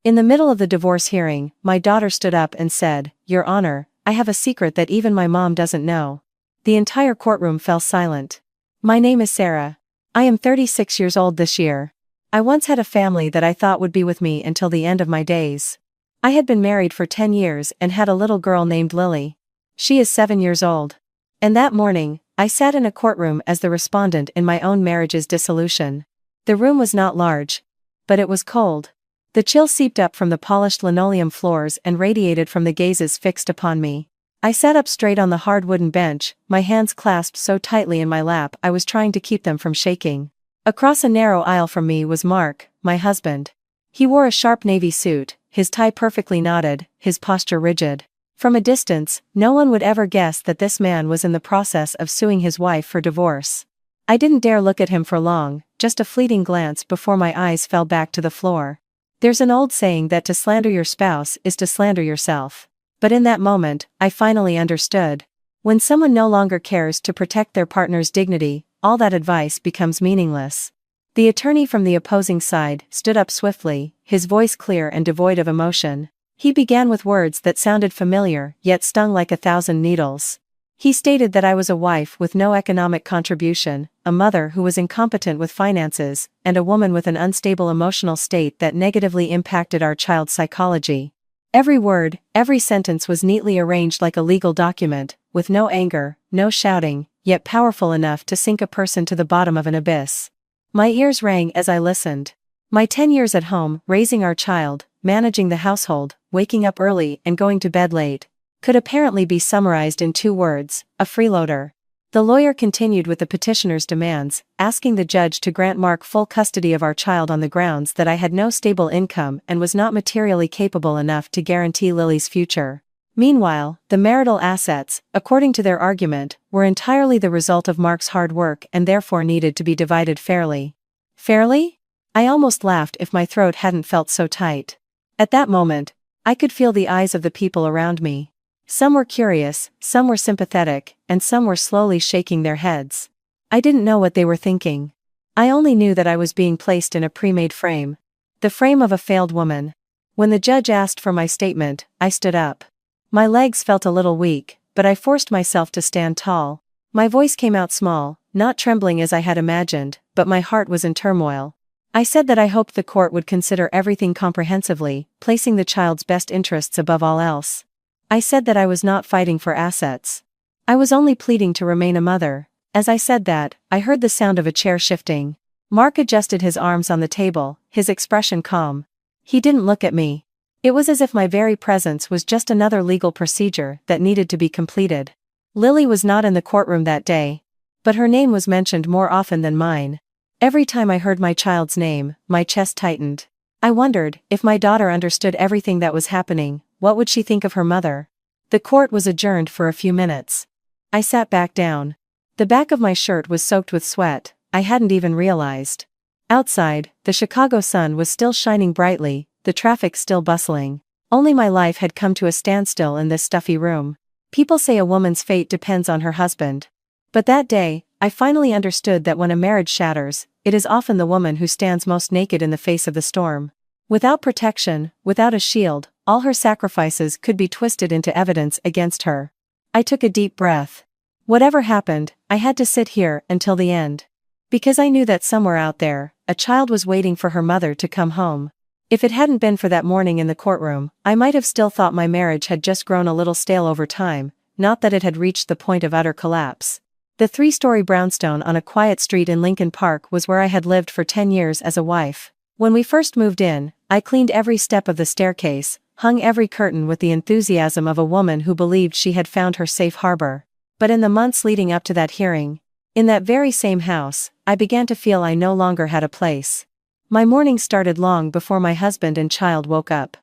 In the middle of the divorce hearing, my daughter stood up and said, "Your Honor, I have a secret that even my mom doesn't know." The entire courtroom fell silent. My name is Sarah. I am 36 years old this year. I once had a family that I thought would be with me until the end of my days. I had been married for 10 years and had a little girl named Lily. She is 7 years old. And that morning, I sat in a courtroom as the respondent in my own marriage's dissolution. The room was not large. But it was cold. The chill seeped up from the polished linoleum floors and radiated from the gazes fixed upon me. I sat up straight on the hard wooden bench, my hands clasped so tightly in my lap I was trying to keep them from shaking. Across a narrow aisle from me was Mark, my husband. He wore a sharp navy suit, his tie perfectly knotted, his posture rigid. From a distance, no one would ever guess that this man was in the process of suing his wife for divorce. I didn't dare look at him for long, just a fleeting glance before my eyes fell back to the floor. There's an old saying that to slander your spouse is to slander yourself. But in that moment, I finally understood. When someone no longer cares to protect their partner's dignity, all that advice becomes meaningless. The attorney from the opposing side stood up swiftly, his voice clear and devoid of emotion. He began with words that sounded familiar, yet stung like 1,000 needles. He stated that I was a wife with no economic contribution, a mother who was incompetent with finances, and a woman with an unstable emotional state that negatively impacted our child's psychology. Every word, every sentence was neatly arranged like a legal document, with no anger, no shouting, yet powerful enough to sink a person to the bottom of an abyss. My ears rang as I listened. My 10 years at home, raising our child, managing the household, waking up early and going to bed late, could apparently be summarized in 2 words: a freeloader. The lawyer continued with the petitioner's demands, asking the judge to grant Mark full custody of our child on the grounds that I had no stable income and was not materially capable enough to guarantee Lily's future. Meanwhile, the marital assets, according to their argument, were entirely the result of Mark's hard work and therefore needed to be divided fairly. Fairly? I almost laughed if my throat hadn't felt so tight. At that moment, I could feel the eyes of the people around me. Some were curious, some were sympathetic, and some were slowly shaking their heads. I didn't know what they were thinking. I only knew that I was being placed in a pre-made frame. The frame of a failed woman. When the judge asked for my statement, I stood up. My legs felt a little weak, but I forced myself to stand tall. My voice came out small, not trembling as I had imagined, but my heart was in turmoil. I said that I hoped the court would consider everything comprehensively, placing the child's best interests above all else. I said that I was not fighting for assets. I was only pleading to remain a mother. As I said that, I heard the sound of a chair shifting. Mark adjusted his arms on the table, his expression calm. He didn't look at me. It was as if my very presence was just another legal procedure that needed to be completed. Lily was not in the courtroom that day. But her name was mentioned more often than mine. Every time I heard my child's name, my chest tightened. I wondered, if my daughter understood everything that was happening, what would she think of her mother? The court was adjourned for a few minutes. I sat back down. The back of my shirt was soaked with sweat, I hadn't even realized. Outside, the Chicago sun was still shining brightly, the traffic still bustling. Only my life had come to a standstill in this stuffy room. People say a woman's fate depends on her husband. But that day, I finally understood that when a marriage shatters, it is often the woman who stands most naked in the face of the storm. Without protection, without a shield, all her sacrifices could be twisted into evidence against her. I took a deep breath. Whatever happened, I had to sit here until the end. Because I knew that somewhere out there, a child was waiting for her mother to come home. If it hadn't been for that morning in the courtroom, I might have still thought my marriage had just grown a little stale over time, not that it had reached the point of utter collapse. The 3-story brownstone on a quiet street in Lincoln Park was where I had lived for 10 years as a wife. When we first moved in, I cleaned every step of the staircase, hung every curtain with the enthusiasm of a woman who believed she had found her safe harbor. But in the months leading up to that hearing, in that very same house, I began to feel I no longer had a place. My mornings started long before my husband and child woke up.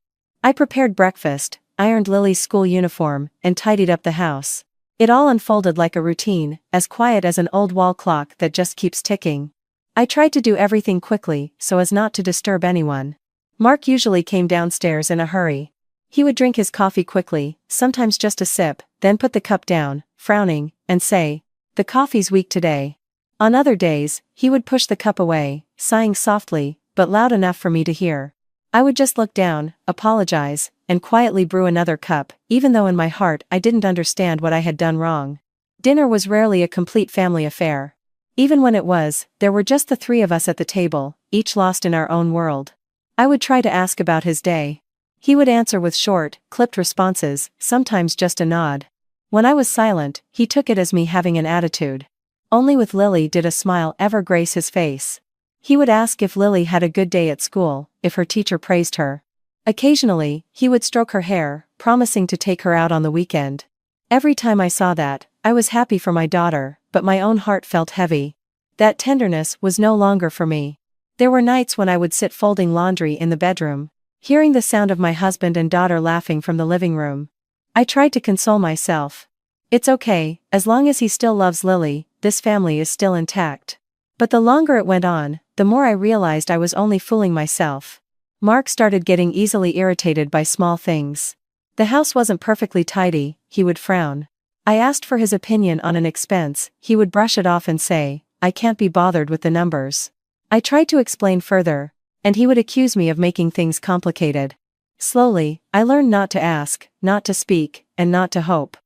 I prepared breakfast, ironed Lily's school uniform, and tidied up the house. It all unfolded like a routine, as quiet as an old wall clock that just keeps ticking. I tried to do everything quickly so as not to disturb anyone. Mark usually came downstairs in a hurry. He would drink his coffee quickly, sometimes just a sip, then put the cup down, frowning, and say, "The coffee's weak today." On other days, he would push the cup away, sighing softly, but loud enough for me to hear. I would just look down, apologize, and quietly brew another cup, even though in my heart I didn't understand what I had done wrong. Dinner was rarely a complete family affair. Even when it was, there were just the three of us at the table, each lost in our own world. I would try to ask about his day. He would answer with short, clipped responses, sometimes just a nod. When I was silent, he took it as me having an attitude. Only with Lily did a smile ever grace his face. He would ask if Lily had a good day at school, if her teacher praised her. Occasionally, he would stroke her hair, promising to take her out on the weekend. Every time I saw that, I was happy for my daughter, but my own heart felt heavy. That tenderness was no longer for me. There were nights when I would sit folding laundry in the bedroom, hearing the sound of my husband and daughter laughing from the living room. I tried to console myself. It's okay, as long as he still loves Lily, this family is still intact. But the longer it went on, the more I realized I was only fooling myself. Mark started getting easily irritated by small things. The house wasn't perfectly tidy, he would frown. I asked for his opinion on an expense, he would brush it off and say, I can't be bothered with the numbers. I tried to explain further, and he would accuse me of making things complicated. Slowly, I learned not to ask, not to speak, and not to hope.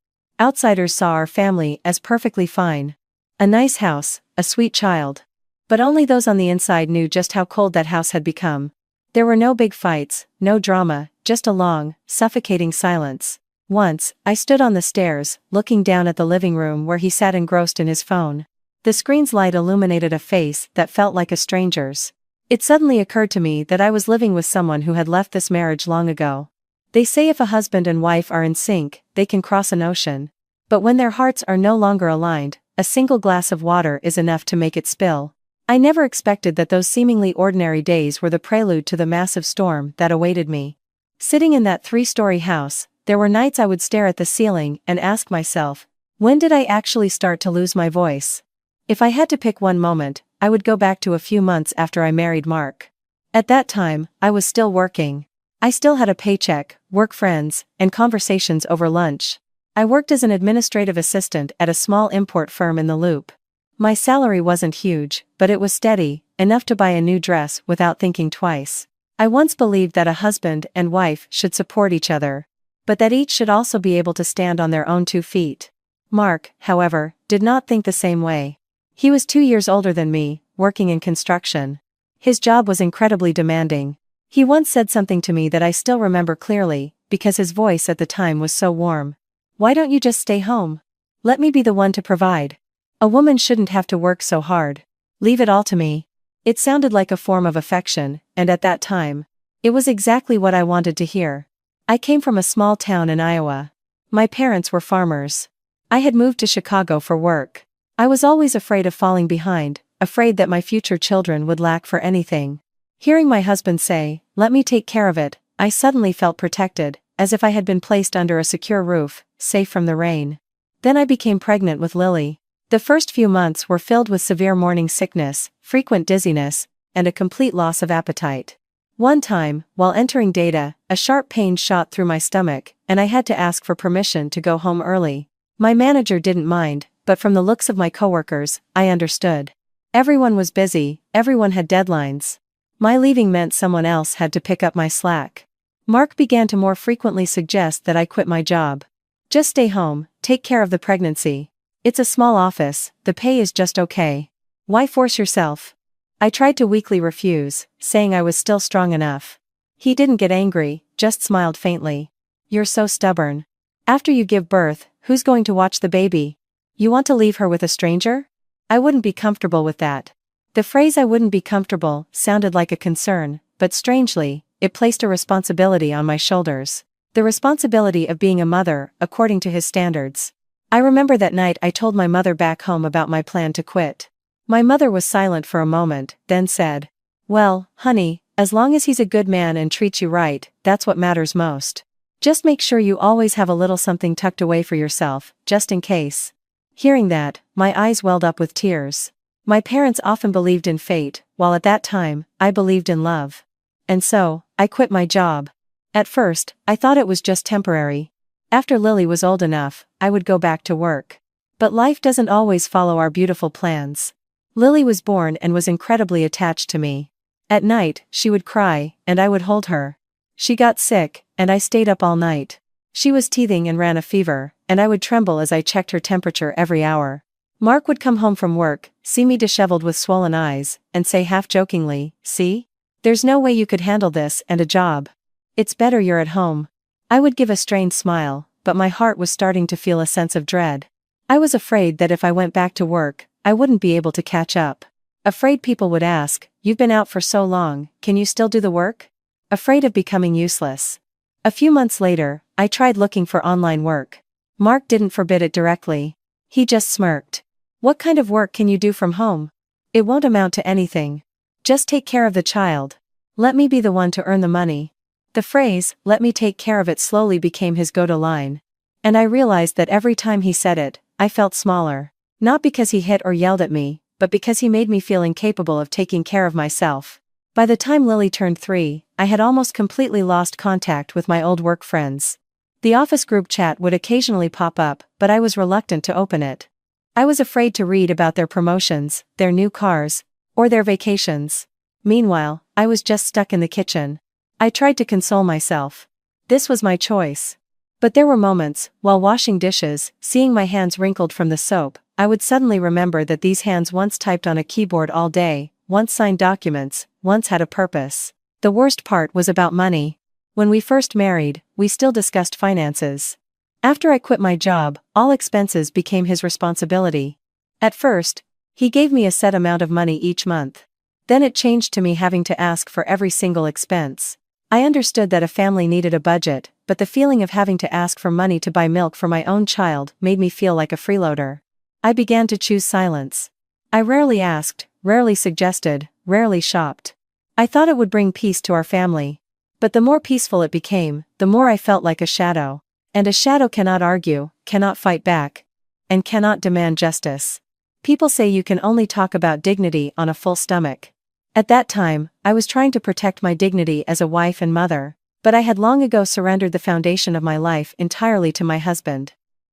Outsiders saw our family as perfectly fine. A nice house, a sweet child. But only those on the inside knew just how cold that house had become. There were no big fights, no drama, just a long, suffocating silence. Once, I stood on the stairs, looking down at the living room where he sat engrossed in his phone. The screen's light illuminated a face that felt like a stranger's. It suddenly occurred to me that I was living with someone who had left this marriage long ago. They say if a husband and wife are in sync, they can cross an ocean. But when their hearts are no longer aligned, a single glass of water is enough to make it spill. I never expected that those seemingly ordinary days were the prelude to the massive storm that awaited me. Sitting in that 3-story house, there were nights I would stare at the ceiling and ask myself, when did I actually start to lose my voice? If I had to pick one moment, I would go back to a few months after I married Mark. At that time, I was still working. I still had a paycheck, work friends, and conversations over lunch. I worked as an administrative assistant at a small import firm in the Loop. My salary wasn't huge, but it was steady, enough to buy a new dress without thinking twice. I once believed that a husband and wife should support each other, but that each should also be able to stand on their own 2 feet. Mark, however, did not think the same way. He was 2 years older than me, working in construction. His job was incredibly demanding. He once said something to me that I still remember clearly, because his voice at the time was so warm. Why don't you just stay home? Let me be the one to provide. A woman shouldn't have to work so hard. Leave it all to me. It sounded like a form of affection, and at that time, it was exactly what I wanted to hear. I came from a small town in Iowa. My parents were farmers. I had moved to Chicago for work. I was always afraid of falling behind, afraid that my future children would lack for anything. Hearing my husband say, let me take care of it, I suddenly felt protected, as if I had been placed under a secure roof, safe from the rain. Then I became pregnant with Lily. The first few months were filled with severe morning sickness, frequent dizziness, and a complete loss of appetite. One time, while entering data, a sharp pain shot through my stomach, and I had to ask for permission to go home early. My manager didn't mind, but from the looks of my coworkers, I understood. Everyone was busy, everyone had deadlines. My leaving meant someone else had to pick up my slack. Mark began to more frequently suggest that I quit my job. Just stay home, take care of the pregnancy. It's a small office, the pay is just okay. Why force yourself? I tried to weakly refuse, saying I was still strong enough. He didn't get angry, just smiled faintly. You're so stubborn. After you give birth, who's going to watch the baby? You want to leave her with a stranger? I wouldn't be comfortable with that. The phrase I wouldn't be comfortable sounded like a concern, but strangely, it placed a responsibility on my shoulders. The responsibility of being a mother, according to his standards. I remember that night I told my mother back home about my plan to quit. My mother was silent for a moment, then said, well, honey, as long as he's a good man and treats you right, that's what matters most. Just make sure you always have a little something tucked away for yourself, just in case. Hearing that, my eyes welled up with tears. My parents often believed in fate, while at that time, I believed in love. And so, I quit my job. At first, I thought it was just temporary. After Lily was old enough, I would go back to work. But life doesn't always follow our beautiful plans. Lily was born and was incredibly attached to me. At night, she would cry, and I would hold her. She got sick, and I stayed up all night. She was teething and ran a fever, and I would tremble as I checked her temperature every hour. Mark would come home from work, see me disheveled with swollen eyes, and say half-jokingly, "See? There's no way you could handle this and a job. It's better you're at home." I would give a strained smile, but my heart was starting to feel a sense of dread. I was afraid that if I went back to work, I wouldn't be able to catch up. Afraid people would ask, "You've been out for so long, can you still do the work?" Afraid of becoming useless. A few months later, I tried looking for online work. Mark didn't forbid it directly. He just smirked. "What kind of work can you do from home? It won't amount to anything. Just take care of the child. Let me be the one to earn the money." The phrase, "let me take care of it," slowly became his go-to line. And I realized that every time he said it, I felt smaller. Not because he hit or yelled at me, but because he made me feel incapable of taking care of myself. By the time Lily turned 3, I had almost completely lost contact with my old work friends. The office group chat would occasionally pop up, but I was reluctant to open it. I was afraid to read about their promotions, their new cars, or their vacations. Meanwhile, I was just stuck in the kitchen. I tried to console myself. This was my choice. But there were moments, while washing dishes, seeing my hands wrinkled from the soap, I would suddenly remember that these hands once typed on a keyboard all day, once signed documents, once had a purpose. The worst part was about money. When we first married, we still discussed finances. After I quit my job, all expenses became his responsibility. At first, he gave me a set amount of money each month. Then it changed to me having to ask for every single expense. I understood that a family needed a budget, but the feeling of having to ask for money to buy milk for my own child made me feel like a freeloader. I began to choose silence. I rarely asked, rarely suggested, rarely shopped. I thought it would bring peace to our family. But the more peaceful it became, the more I felt like a shadow. And a shadow cannot argue, cannot fight back, and cannot demand justice. People say you can only talk about dignity on a full stomach. At that time, I was trying to protect my dignity as a wife and mother, but I had long ago surrendered the foundation of my life entirely to my husband.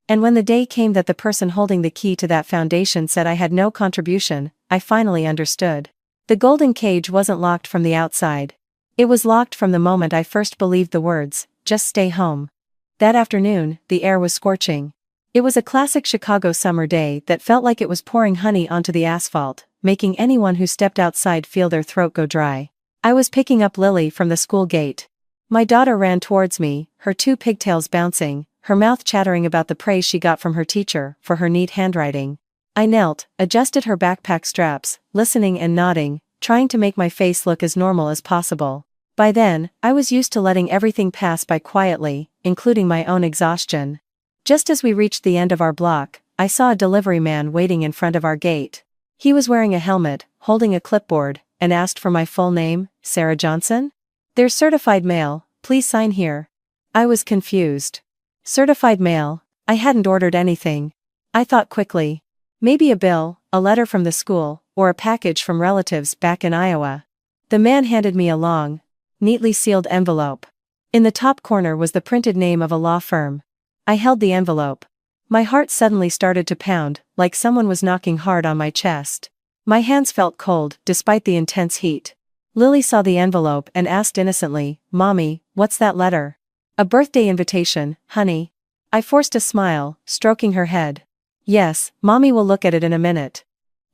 And when the day came that the person holding the key to that foundation said I had no contribution, I finally understood. The golden cage wasn't locked from the outside. It was locked from the moment I first believed the words, "Just stay home." That afternoon, the air was scorching. It was a classic Chicago summer day that felt like it was pouring honey onto the asphalt, making anyone who stepped outside feel their throat go dry. I was picking up Lily from the school gate. My daughter ran towards me, her 2 pigtails bouncing, her mouth chattering about the praise she got from her teacher for her neat handwriting. I knelt, adjusted her backpack straps, listening and nodding, trying to make my face look as normal as possible. By then, I was used to letting everything pass by quietly, including my own exhaustion. Just as we reached the end of our block, I saw a delivery man waiting in front of our gate. He was wearing a helmet, holding a clipboard, and asked for my full name, Sarah Johnson? "There's certified mail, please sign here." I was confused. Certified mail? I hadn't ordered anything. I thought quickly. Maybe a bill, a letter from the school, or a package from relatives back in Iowa. The man handed me a long, neatly sealed envelope. In the top corner was the printed name of a law firm. I held the envelope. My heart suddenly started to pound, like someone was knocking hard on my chest. My hands felt cold, despite the intense heat. Lily saw the envelope and asked innocently, "Mommy, what's that letter?" "A birthday invitation, honey." I forced a smile, stroking her head. "Yes, Mommy will look at it in a minute."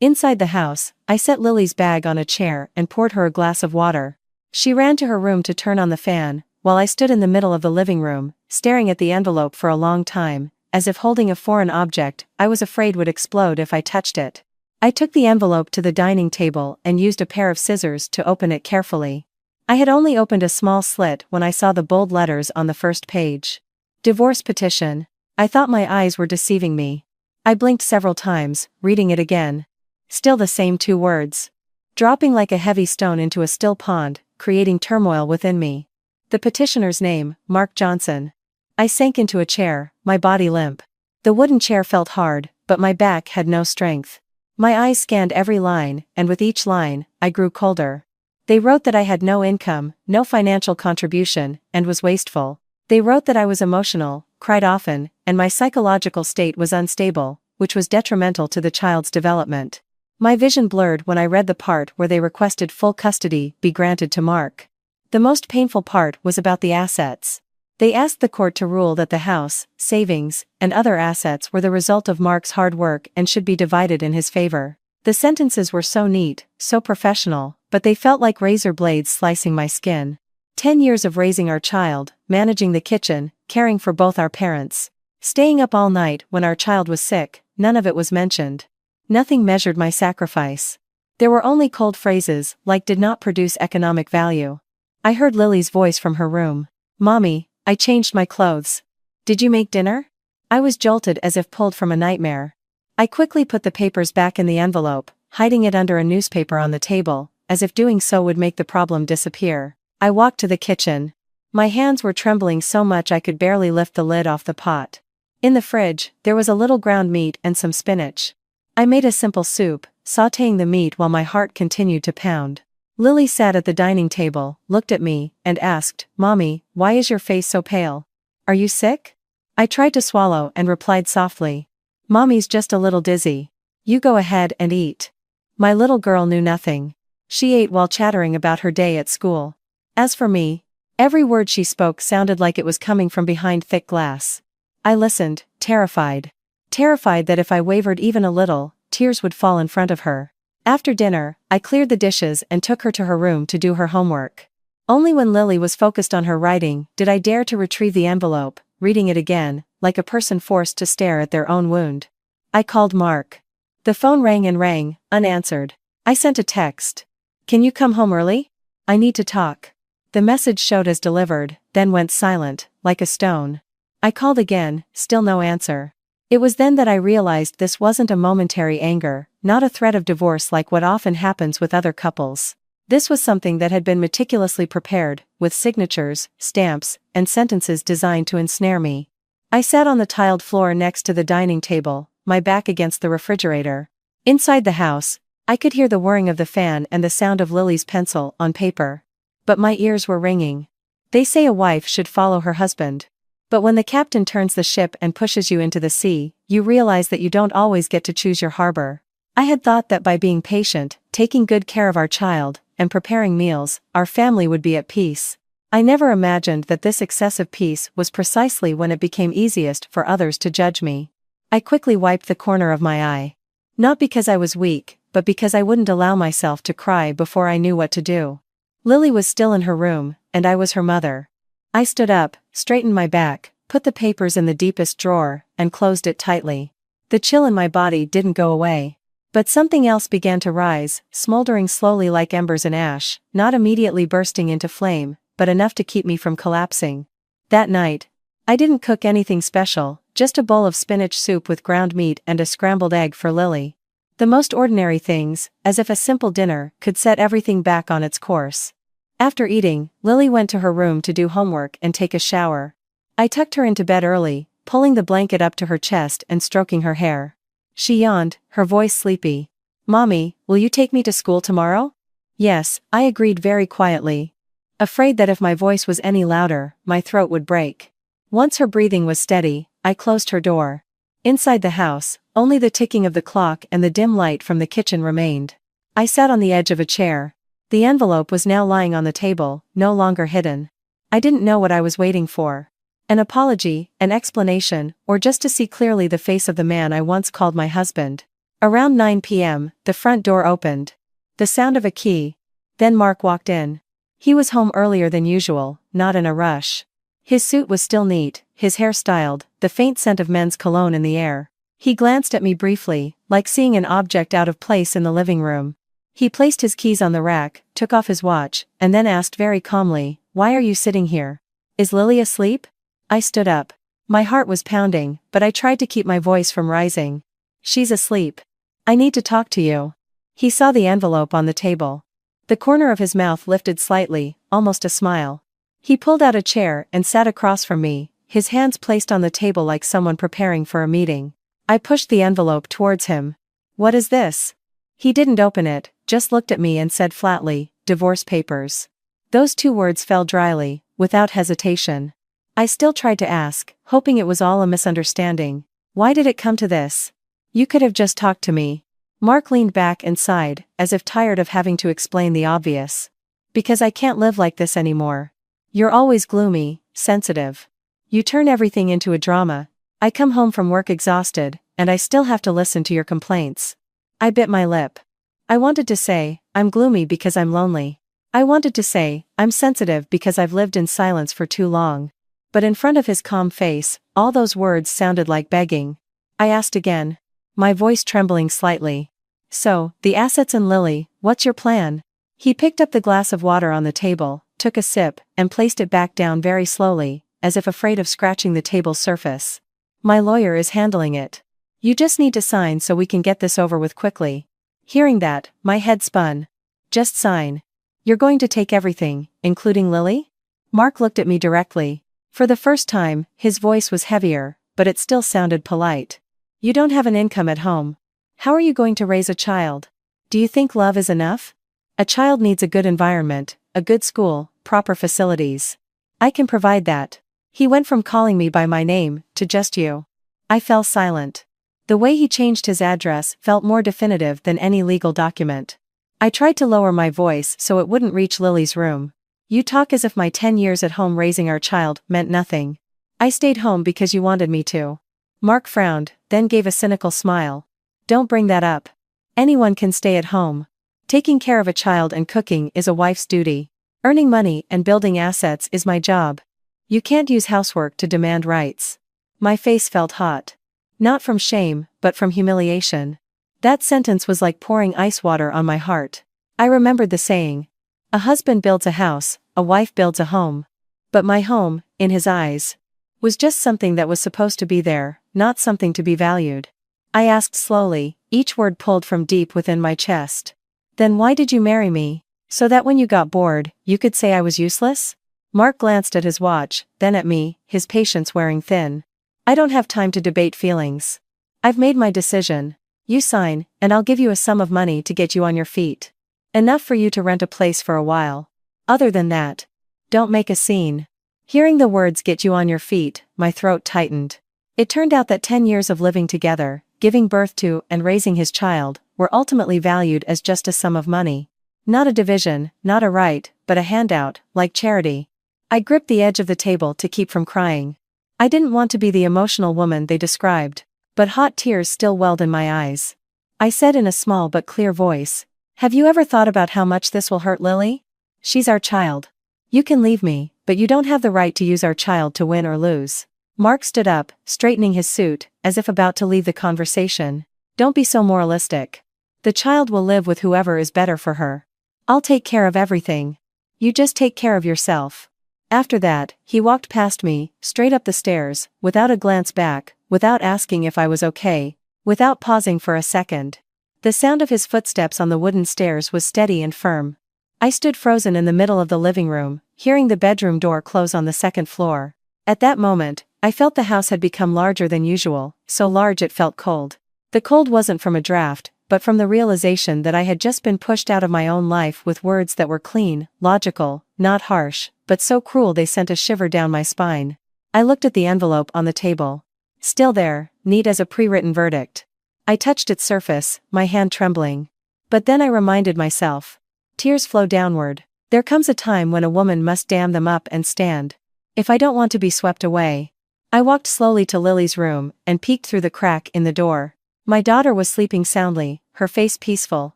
Inside the house, I set Lily's bag on a chair and poured her a glass of water. She ran to her room to turn on the fan, while I stood in the middle of the living room, staring at the envelope for a long time, as if holding a foreign object I was afraid would explode if I touched it. I took the envelope to the dining table and used a pair of scissors to open it carefully. I had only opened a small slit when I saw the bold letters on the first page. Divorce petition. I thought my eyes were deceiving me. I blinked several times, reading it again. Still the same 2 words. Dropping like a heavy stone into a still pond, creating turmoil within me. The petitioner's name, Mark Johnson. I sank into a chair, my body limp. The wooden chair felt hard, but my back had no strength. My eyes scanned every line, and with each line, I grew colder. They wrote that I had no income, no financial contribution, and was wasteful. They wrote that I was emotional, cried often, and my psychological state was unstable, which was detrimental to the child's development. My vision blurred when I read the part where they requested full custody be granted to Mark. The most painful part was about the assets. They asked the court to rule that the house, savings, and other assets were the result of Mark's hard work and should be divided in his favor. The sentences were so neat, so professional, but they felt like razor blades slicing my skin. 10 years of raising our child, managing the kitchen, caring for both our parents. Staying up all night when our child was sick, none of it was mentioned. Nothing measured my sacrifice. There were only cold phrases, like did not produce economic value. I heard Lily's voice from her room. "Mommy, I changed my clothes. Did you make dinner?" I was jolted as if pulled from a nightmare. I quickly put the papers back in the envelope, hiding it under a newspaper on the table, as if doing so would make the problem disappear. I walked to the kitchen. My hands were trembling so much I could barely lift the lid off the pot. In the fridge, there was a little ground meat and some spinach. I made a simple soup, sautéing the meat while my heart continued to pound. Lily sat at the dining table, looked at me, and asked, "Mommy, why is your face so pale? Are you sick?" I tried to swallow and replied softly, "Mommy's just a little dizzy. You go ahead and eat." My little girl knew nothing. She ate while chattering about her day at school. As for me, every word she spoke sounded like it was coming from behind thick glass. I listened, terrified. Terrified that if I wavered even a little, tears would fall in front of her. After dinner, I cleared the dishes and took her to her room to do her homework. Only when Lily was focused on her writing did I dare to retrieve the envelope, reading it again, like a person forced to stare at their own wound. I called Mark. The phone rang and rang, unanswered. I sent a text. "Can you come home early? I need to talk." The message showed as delivered, then went silent, like a stone. I called again, still no answer. It was then that I realized this wasn't a momentary anger, not a threat of divorce like what often happens with other couples. This was something that had been meticulously prepared, with signatures, stamps, and sentences designed to ensnare me. I sat on the tiled floor next to the dining table, my back against the refrigerator. Inside the house, I could hear the whirring of the fan and the sound of Lily's pencil on paper. But my ears were ringing. They say a wife should follow her husband. But when the captain turns the ship and pushes you into the sea, you realize that you don't always get to choose your harbor. I had thought that by being patient, taking good care of our child, and preparing meals, our family would be at peace. I never imagined that this excessive peace was precisely when it became easiest for others to judge me. I quickly wiped the corner of my eye. Not because I was weak, but because I wouldn't allow myself to cry before I knew what to do. Lily was still in her room, and I was her mother. I stood up, straightened my back, put the papers in the deepest drawer, and closed it tightly. The chill in my body didn't go away. But something else began to rise, smoldering slowly like embers in ash, not immediately bursting into flame, but enough to keep me from collapsing. That night, I didn't cook anything special, just a bowl of spinach soup with ground meat and a scrambled egg for Lily. The most ordinary things, as if a simple dinner could set everything back on its course. After eating, Lily went to her room to do homework and take a shower. I tucked her into bed early, pulling the blanket up to her chest and stroking her hair. She yawned, her voice sleepy. "Mommy, will you take me to school tomorrow?" "Yes," I agreed very quietly. Afraid that if my voice was any louder, my throat would break. Once her breathing was steady, I closed her door. Inside the house, only the ticking of the clock and the dim light from the kitchen remained. I sat on the edge of a chair. The envelope was now lying on the table, no longer hidden. I didn't know what I was waiting for. An apology, an explanation, or just to see clearly the face of the man I once called my husband. Around 9 p.m., the front door opened. The sound of a key. Then Mark walked in. He was home earlier than usual, not in a rush. His suit was still neat, his hair styled, the faint scent of men's cologne in the air. He glanced at me briefly, like seeing an object out of place in the living room. He placed his keys on the rack, took off his watch, and then asked very calmly, "Why are you sitting here? Is Lily asleep?" I stood up. My heart was pounding, but I tried to keep my voice from rising. "She's asleep. I need to talk to you." He saw the envelope on the table. The corner of his mouth lifted slightly, almost a smile. He pulled out a chair and sat across from me, his hands placed on the table like someone preparing for a meeting. I pushed the envelope towards him. "What is this?" He didn't open it, just looked at me and said flatly, "Divorce papers." Those two words fell dryly, without hesitation. I still tried to ask, hoping it was all a misunderstanding. "Why did it come to this? You could have just talked to me." Mark leaned back and sighed, as if tired of having to explain the obvious. Because I can't live like this anymore. You're always gloomy, sensitive. You turn everything into a drama. I come home from work exhausted, and I still have to listen to your complaints. I bit my lip. I wanted to say, I'm gloomy because I'm lonely. I wanted to say, I'm sensitive because I've lived in silence for too long. But in front of his calm face, all those words sounded like begging. I asked again, my voice trembling slightly. So, the assets and Lily, what's your plan? He picked up the glass of water on the table, took a sip, and placed it back down very slowly, as if afraid of scratching the table's surface. My lawyer is handling it. You just need to sign so we can get this over with quickly. Hearing that, my head spun. Just sign. You're going to take everything, including Lily? Mark looked at me directly. For the first time, his voice was heavier, but it still sounded polite. You don't have an income at home. How are you going to raise a child? Do you think love is enough? A child needs a good environment, a good school, proper facilities. I can provide that. He went from calling me by my name, to just you. I fell silent. The way he changed his address felt more definitive than any legal document. I tried to lower my voice so it wouldn't reach Lily's room. You talk as if my 10 years at home raising our child meant nothing. I stayed home because you wanted me to. Mark frowned, then gave a cynical smile. Don't bring that up. Anyone can stay at home. Taking care of a child and cooking is a wife's duty. Earning money and building assets is my job. You can't use housework to demand rights. My face felt hot. Not from shame, but from humiliation. That sentence was like pouring ice water on my heart. I remembered the saying. A husband builds a house, a wife builds a home. But my home, in his eyes, was just something that was supposed to be there, not something to be valued. I asked slowly, each word pulled from deep within my chest. Then why did you marry me? So that when you got bored, you could say I was useless? Mark glanced at his watch, then at me, his patience wearing thin. I don't have time to debate feelings. I've made my decision. You sign, and I'll give you a sum of money to get you on your feet. Enough for you to rent a place for a while. Other than that, don't make a scene. Hearing the words "get you on your feet," my throat tightened. It turned out that 10 years of living together, giving birth to and raising his child, were ultimately valued as just a sum of money. Not a division, not a right, but a handout, like charity. I gripped the edge of the table to keep from crying. I didn't want to be the emotional woman they described, but hot tears still welled in my eyes. I said in a small but clear voice, "Have you ever thought about how much this will hurt Lily? She's our child. You can leave me, but you don't have the right to use our child to win or lose." Mark stood up, straightening his suit, as if about to leave the conversation. Don't be so moralistic. The child will live with whoever is better for her. I'll take care of everything. You just take care of yourself. After that, he walked past me, straight up the stairs, without a glance back, without asking if I was okay, without pausing for a second. The sound of his footsteps on the wooden stairs was steady and firm. I stood frozen in the middle of the living room, hearing the bedroom door close on the second floor. At that moment, I felt the house had become larger than usual, so large it felt cold. The cold wasn't from a draft, but from the realization that I had just been pushed out of my own life with words that were clean, logical, not harsh, but so cruel they sent a shiver down my spine. I looked at the envelope on the table. Still there, neat as a pre-written verdict. I touched its surface, my hand trembling. But then I reminded myself. Tears flow downward. There comes a time when a woman must dam them up and stand. If I don't want to be swept away. I walked slowly to Lily's room, and peeked through the crack in the door. My daughter was sleeping soundly, her face peaceful,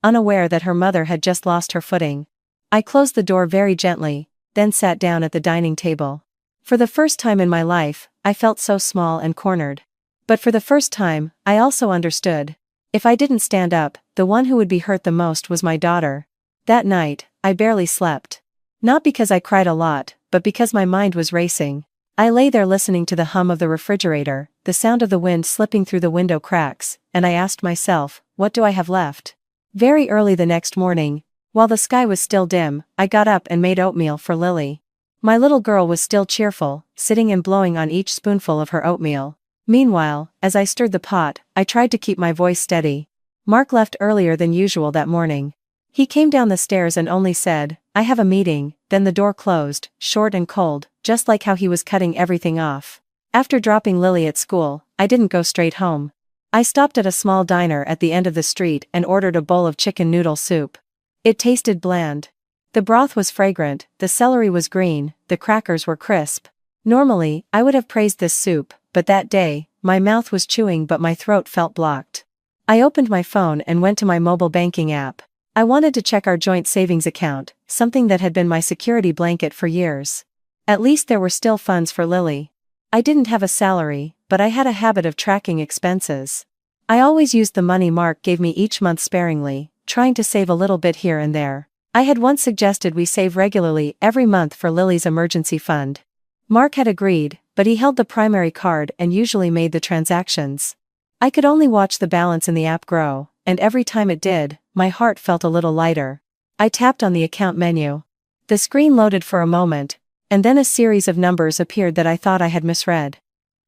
unaware that her mother had just lost her footing. I closed the door very gently, then sat down at the dining table. For the first time in my life, I felt so small and cornered. But for the first time, I also understood. If I didn't stand up, the one who would be hurt the most was my daughter. That night, I barely slept. Not because I cried a lot, but because my mind was racing. I lay there listening to the hum of the refrigerator, the sound of the wind slipping through the window cracks, and I asked myself, what do I have left? Very early the next morning, while the sky was still dim, I got up and made oatmeal for Lily. My little girl was still cheerful, sitting and blowing on each spoonful of her oatmeal. Meanwhile, as I stirred the pot, I tried to keep my voice steady. Mark left earlier than usual that morning. He came down the stairs and only said, "I have a meeting," then the door closed, short and cold, just like how he was cutting everything off. After dropping Lily at school, I didn't go straight home. I stopped at a small diner at the end of the street and ordered a bowl of chicken noodle soup. It tasted bland. The broth was fragrant, the celery was green, the crackers were crisp. Normally, I would have praised this soup, but that day, my mouth was chewing but my throat felt blocked. I opened my phone and went to my mobile banking app. I wanted to check our joint savings account, something that had been my security blanket for years. At least there were still funds for Lily. I didn't have a salary, but I had a habit of tracking expenses. I always used the money Mark gave me each month sparingly, trying to save a little bit here and there. I had once suggested we save regularly every month for Lily's emergency fund. Mark had agreed, but he held the primary card and usually made the transactions. I could only watch the balance in the app grow, and every time it did, my heart felt a little lighter. I tapped on the account menu. The screen loaded for a moment, and then a series of numbers appeared that I thought I had misread.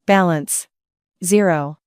Balance. 0.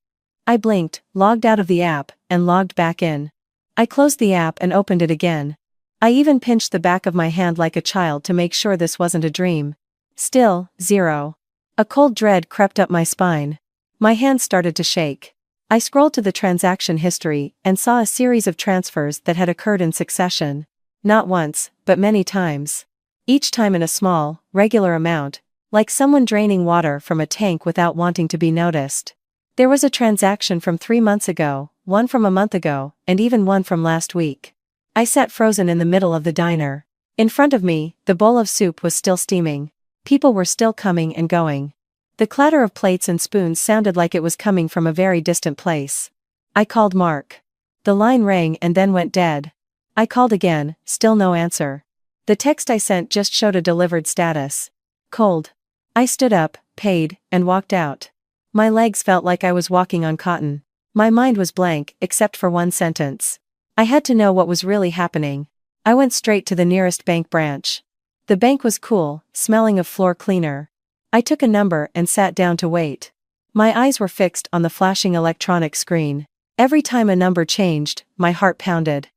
I blinked, logged out of the app, and logged back in. I closed the app and opened it again. I even pinched the back of my hand like a child to make sure this wasn't a dream. Still, 0. A cold dread crept up my spine. My hand started to shake. I scrolled to the transaction history and saw a series of transfers that had occurred in succession. Not once, but many times. Each time in a small, regular amount, like someone draining water from a tank without wanting to be noticed. There was a transaction from 3 months ago, one from a month ago, and even one from last week. I sat frozen in the middle of the diner. In front of me, the bowl of soup was still steaming. People were still coming and going. The clatter of plates and spoons sounded like it was coming from a very distant place. I called Mark. The line rang and then went dead. I called again, still no answer. The text I sent just showed a delivered status. Cold. I stood up, paid, and walked out. My legs felt like I was walking on cotton. My mind was blank, except for one sentence. I had to know what was really happening. I went straight to the nearest bank branch. The bank was cool, smelling of floor cleaner. I took a number and sat down to wait. My eyes were fixed on the flashing electronic screen. Every time a number changed, my heart pounded.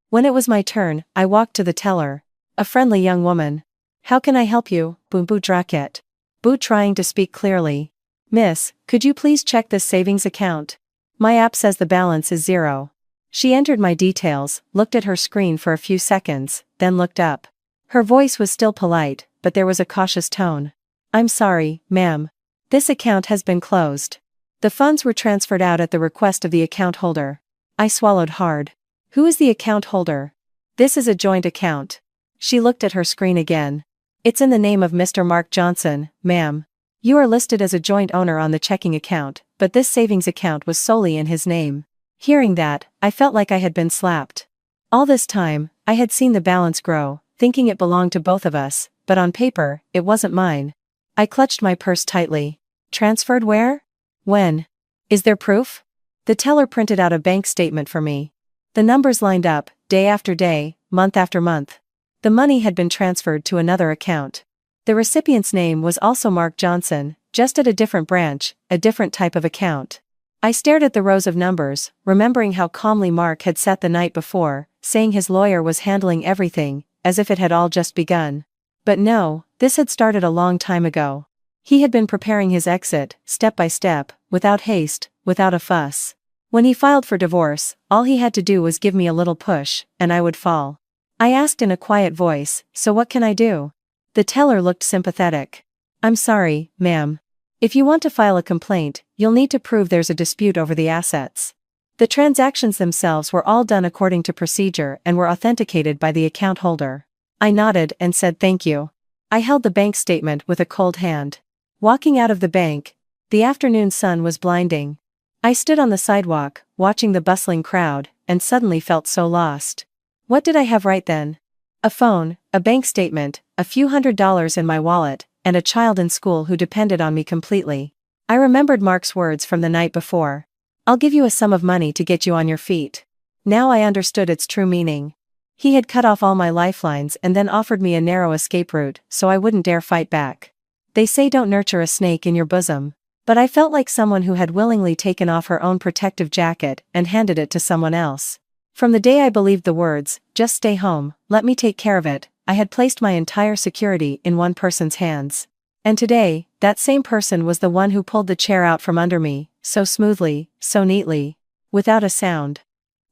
When it was my turn, I walked to the teller. A friendly young woman. "How can I help you, Boom Boo Draket?" Boo trying to speak clearly. "Miss, could you please check this savings account? My app says the balance is 0. She entered my details, looked at her screen for a few seconds, then looked up. Her voice was still polite, but there was a cautious tone. "I'm sorry, ma'am. This account has been closed. The funds were transferred out at the request of the account holder." I swallowed hard. "Who is the account holder?" "This is a joint account." She looked at her screen again. "It's in the name of Mr. Mark Johnson, ma'am. You are listed as a joint owner on the checking account, but this savings account was solely in his name." Hearing that, I felt like I had been slapped. All this time, I had seen the balance grow, thinking it belonged to both of us, but on paper, it wasn't mine. I clutched my purse tightly. "Transferred where? When? Is there proof?" The teller printed out a bank statement for me. The numbers lined up, day after day, month after month. The money had been transferred to another account. The recipient's name was also Mark Johnson, just at a different branch, a different type of account. I stared at the rows of numbers, remembering how calmly Mark had sat the night before, saying his lawyer was handling everything, as if it had all just begun. But no, this had started a long time ago. He had been preparing his exit, step by step, without haste, without a fuss. When he filed for divorce, all he had to do was give me a little push, and I would fall. I asked in a quiet voice, "So what can I do?" The teller looked sympathetic. "I'm sorry, ma'am. If you want to file a complaint, you'll need to prove there's a dispute over the assets." The transactions themselves were all done according to procedure and were authenticated by the account holder. I nodded and said thank you. I held the bank statement with a cold hand. Walking out of the bank, the afternoon sun was blinding. I stood on the sidewalk, watching the bustling crowd, and suddenly felt so lost. What did I have right then? A phone, a bank statement, a few $100s in my wallet, and a child in school who depended on me completely. I remembered Mark's words from the night before. "I'll give you a sum of money to get you on your feet." Now I understood its true meaning. He had cut off all my lifelines and then offered me a narrow escape route so I wouldn't dare fight back. They say don't nurture a snake in your bosom. But I felt like someone who had willingly taken off her own protective jacket and handed it to someone else. From the day I believed the words, "Just stay home, let me take care of it," I had placed my entire security in one person's hands. And today, that same person was the one who pulled the chair out from under me, so smoothly, so neatly, without a sound.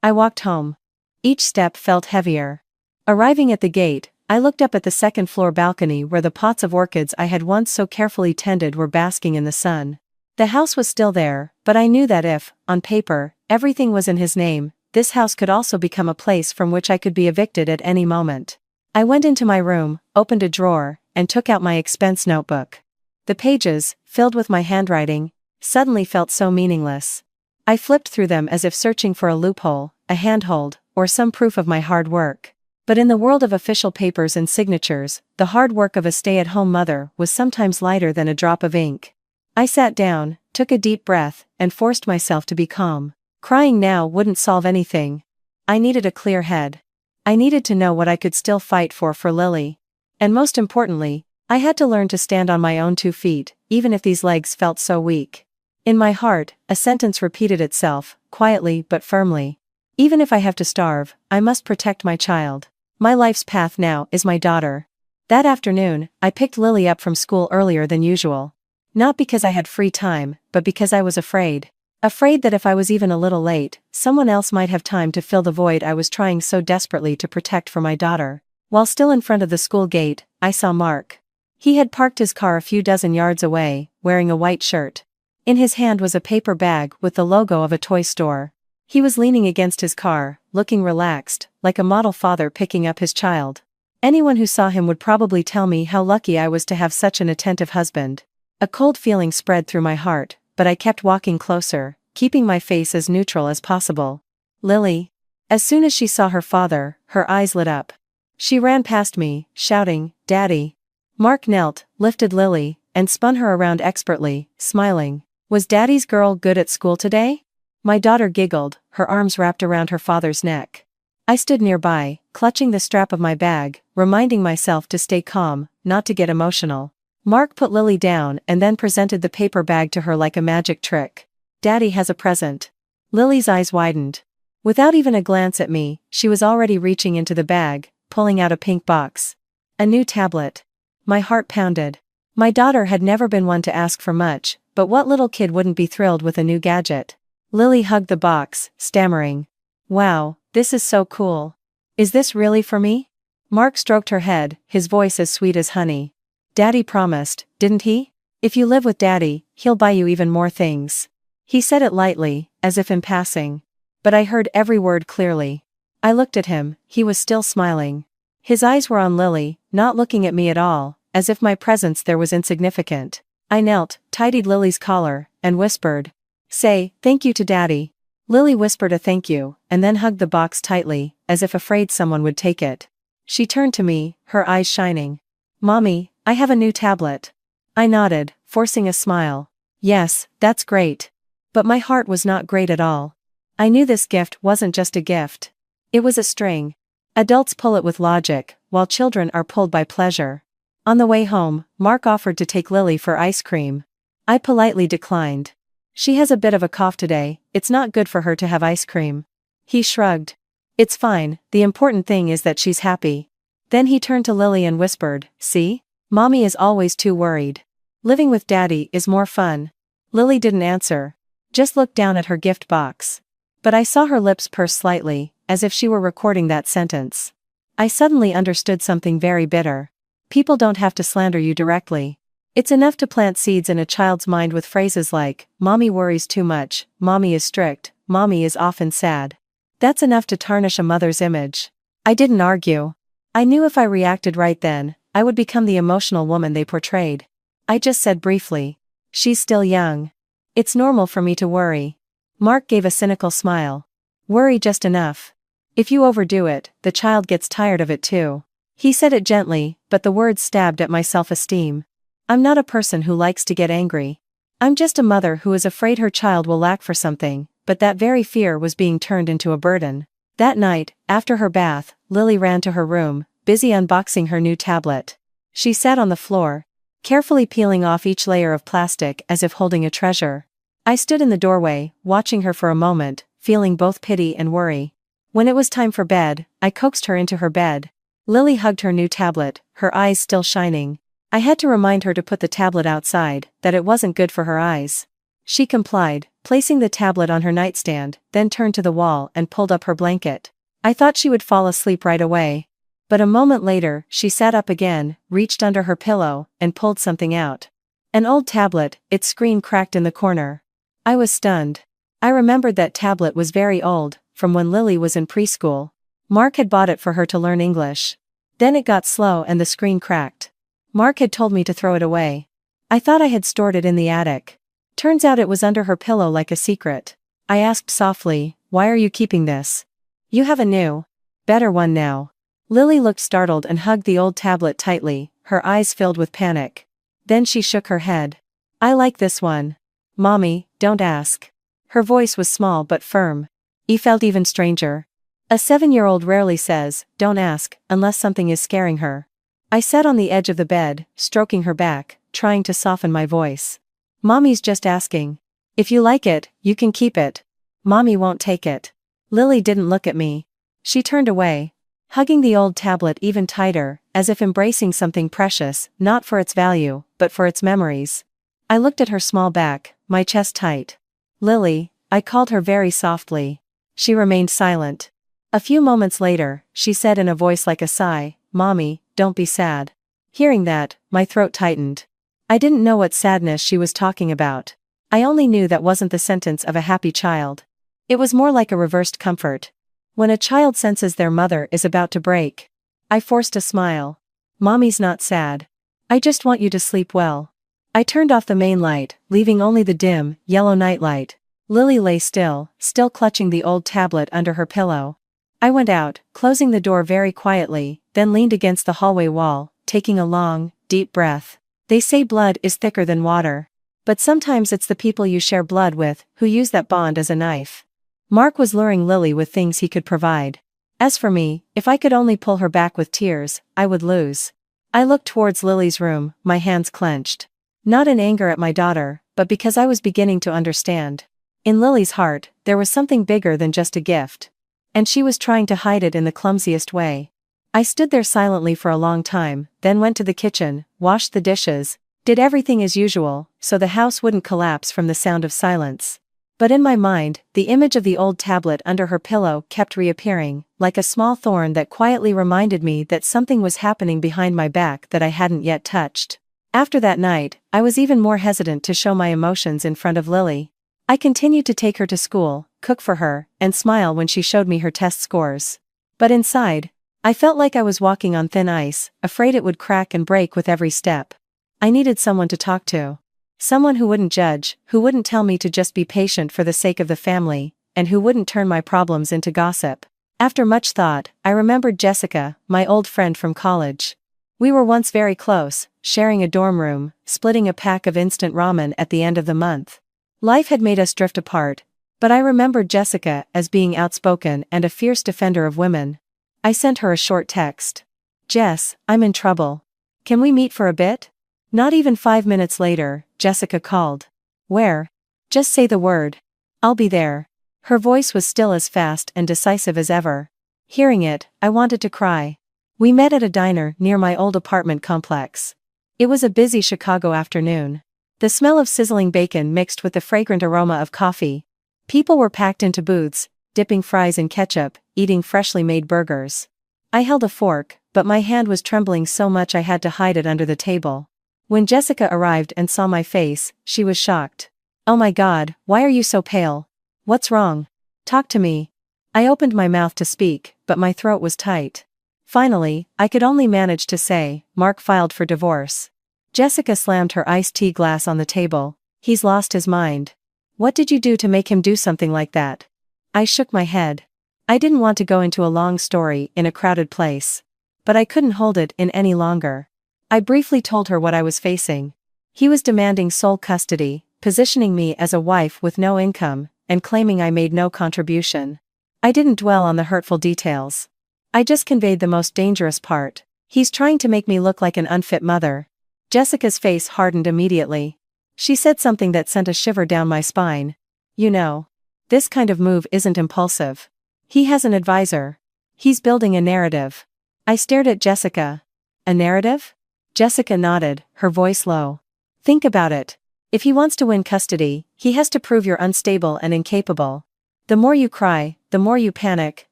I walked home. Each step felt heavier. Arriving at the gate, I looked up at the second-floor balcony where the pots of orchids I had once so carefully tended were basking in the sun. The house was still there, but I knew that if, on paper, everything was in his name, this house could also become a place from which I could be evicted at any moment. I went into my room, opened a drawer, and took out my expense notebook. The pages, filled with my handwriting, suddenly felt so meaningless. I flipped through them as if searching for a loophole, a handhold, or some proof of my hard work. But in the world of official papers and signatures, the hard work of a stay-at-home mother was sometimes lighter than a drop of ink. I sat down, took a deep breath, and forced myself to be calm. Crying now wouldn't solve anything. I needed a clear head. I needed to know what I could still fight for Lily. And most importantly, I had to learn to stand on my own 2 feet, even if these legs felt so weak. In my heart, a sentence repeated itself, quietly but firmly. Even if I have to starve, I must protect my child. My life's path now is my daughter. That afternoon, I picked Lily up from school earlier than usual. Not because I had free time, but because I was afraid. Afraid that if I was even a little late, someone else might have time to fill the void I was trying so desperately to protect for my daughter. While still in front of the school gate, I saw Mark. He had parked his car a few dozen yards away, wearing a white shirt. In his hand was a paper bag with the logo of a toy store. He was leaning against his car, looking relaxed, like a model father picking up his child. Anyone who saw him would probably tell me how lucky I was to have such an attentive husband. A cold feeling spread through my heart, but I kept walking closer, keeping my face as neutral as possible. Lily. As soon as she saw her father, her eyes lit up. She ran past me, shouting, "Daddy." Mark knelt, lifted Lily, and spun her around expertly, smiling. "Was Daddy's girl good at school today?" My daughter giggled, her arms wrapped around her father's neck. I stood nearby, clutching the strap of my bag, reminding myself to stay calm, not to get emotional. Mark put Lily down and then presented the paper bag to her like a magic trick. "Daddy has a present." Lily's eyes widened. Without even a glance at me, she was already reaching into the bag, pulling out a pink box. A new tablet. My heart pounded. My daughter had never been one to ask for much, but what little kid wouldn't be thrilled with a new gadget? Lily hugged the box, stammering. "Wow, this is so cool. Is this really for me?" Mark stroked her head, his voice as sweet as honey. "Daddy promised, didn't he? If you live with Daddy, he'll buy you even more things." He said it lightly, as if in passing. But I heard every word clearly. I looked at him, he was still smiling. His eyes were on Lily, not looking at me at all, as if my presence there was insignificant. I knelt, tidied Lily's collar, and whispered, "Say, thank you to Daddy." Lily whispered a thank you, and then hugged the box tightly, as if afraid someone would take it. She turned to me, her eyes shining. "Mommy, I have a new tablet." I nodded, forcing a smile. "Yes, that's great." But my heart was not great at all. I knew this gift wasn't just a gift. It was a string. Adults pull it with logic, while children are pulled by pleasure. On the way home, Mark offered to take Lily for ice cream. I politely declined. "She has a bit of a cough today, it's not good for her to have ice cream." He shrugged. "It's fine, the important thing is that she's happy." Then he turned to Lily and whispered, "See? Mommy is always too worried. Living with Daddy is more fun." Lily didn't answer. Just looked down at her gift box. But I saw her lips purse slightly, as if she were recording that sentence. I suddenly understood something very bitter. People don't have to slander you directly. It's enough to plant seeds in a child's mind with phrases like, "Mommy worries too much," "Mommy is strict," "Mommy is often sad." That's enough to tarnish a mother's image. I didn't argue. I knew if I reacted right then, I would become the emotional woman they portrayed. I just said briefly, "She's still young. It's normal for me to worry." Mark gave a cynical smile. "Worry just enough. If you overdo it, the child gets tired of it too." He said it gently, but the words stabbed at my self-esteem. I'm not a person who likes to get angry. I'm just a mother who is afraid her child will lack for something, but that very fear was being turned into a burden. That night, after her bath, Lily ran to her room, busy unboxing her new tablet. She sat on the floor, carefully peeling off each layer of plastic as if holding a treasure. I stood in the doorway, watching her for a moment, feeling both pity and worry. When it was time for bed, I coaxed her into her bed. Lily hugged her new tablet, her eyes still shining. I had to remind her to put the tablet outside, that it wasn't good for her eyes. She complied, placing the tablet on her nightstand, then turned to the wall and pulled up her blanket. I thought she would fall asleep right away. But a moment later, she sat up again, reached under her pillow, and pulled something out. An old tablet, its screen cracked in the corner. I was stunned. I remembered that tablet was very old, from when Lily was in preschool. Mark had bought it for her to learn English. Then it got slow and the screen cracked. Mark had told me to throw it away. I thought I had stored it in the attic. Turns out it was under her pillow like a secret. I asked softly, "Why are you keeping this? You have a new, better one now." Lily looked startled and hugged the old tablet tightly, her eyes filled with panic. Then she shook her head. "I like this one. Mommy, don't ask." Her voice was small but firm. It felt even stranger. A 7-year-old rarely says, "Don't ask," unless something is scaring her. I sat on the edge of the bed, stroking her back, trying to soften my voice. "Mommy's just asking. If you like it, you can keep it. Mommy won't take it." Lily didn't look at me. She turned away, hugging the old tablet even tighter, as if embracing something precious, not for its value, but for its memories. I looked at her small back, my chest tight. "Lily," I called her very softly. She remained silent. A few moments later, she said in a voice like a sigh, "Mommy, don't be sad." Hearing that, my throat tightened. I didn't know what sadness she was talking about. I only knew that wasn't the sentence of a happy child. It was more like a reversed comfort. When a child senses their mother is about to break. I forced a smile. "Mommy's not sad. I just want you to sleep well." I turned off the main light, leaving only the dim, yellow nightlight. Lily lay still clutching the old tablet under her pillow. I went out, closing the door very quietly, then leaned against the hallway wall, taking a long, deep breath. They say blood is thicker than water. But sometimes it's the people you share blood with who use that bond as a knife. Mark was luring Lily with things he could provide. As for me, if I could only pull her back with tears, I would lose. I looked towards Lily's room, my hands clenched. Not in anger at my daughter, but because I was beginning to understand. In Lily's heart, there was something bigger than just a gift. And she was trying to hide it in the clumsiest way. I stood there silently for a long time, then went to the kitchen, washed the dishes, did everything as usual, so the house wouldn't collapse from the sound of silence. But in my mind, the image of the old tablet under her pillow kept reappearing, like a small thorn that quietly reminded me that something was happening behind my back that I hadn't yet touched. After that night, I was even more hesitant to show my emotions in front of Lily. I continued to take her to school, cook for her, and smile when she showed me her test scores. But inside, I felt like I was walking on thin ice, afraid it would crack and break with every step. I needed someone to talk to. Someone who wouldn't judge, who wouldn't tell me to just be patient for the sake of the family, and who wouldn't turn my problems into gossip. After much thought, I remembered Jessica, my old friend from college. We were once very close, sharing a dorm room, splitting a pack of instant ramen at the end of the month. Life had made us drift apart, but I remembered Jessica as being outspoken and a fierce defender of women. I sent her a short text. "Jess, I'm in trouble. Can we meet for a bit?" Not even 5 minutes later, Jessica called. "Where?" "Just say the word. I'll be there." Her voice was still as fast and decisive as ever. Hearing it, I wanted to cry. We met at a diner near my old apartment complex. It was a busy Chicago afternoon. The smell of sizzling bacon mixed with the fragrant aroma of coffee. People were packed into booths, dipping fries in ketchup, eating freshly made burgers. I held a fork, but my hand was trembling so much I had to hide it under the table. When Jessica arrived and saw my face, she was shocked. "Oh my God, why are you so pale? What's wrong? Talk to me." I opened my mouth to speak, but my throat was tight. Finally, I could only manage to say, "Mark filed for divorce." Jessica slammed her iced tea glass on the table. "He's lost his mind." "What did you do to make him do something like that?" I shook my head. I didn't want to go into a long story in a crowded place. But I couldn't hold it in any longer. I briefly told her what I was facing. He was demanding sole custody, positioning me as a wife with no income, and claiming I made no contribution. I didn't dwell on the hurtful details. I just conveyed the most dangerous part. "He's trying to make me look like an unfit mother." Jessica's face hardened immediately. She said something that sent a shiver down my spine. "You know, this kind of move isn't impulsive. He has an advisor. He's building a narrative." I stared at Jessica. "A narrative?" Jessica nodded, her voice low. "Think about it. If he wants to win custody, he has to prove you're unstable and incapable. The more you cry, the more you panic,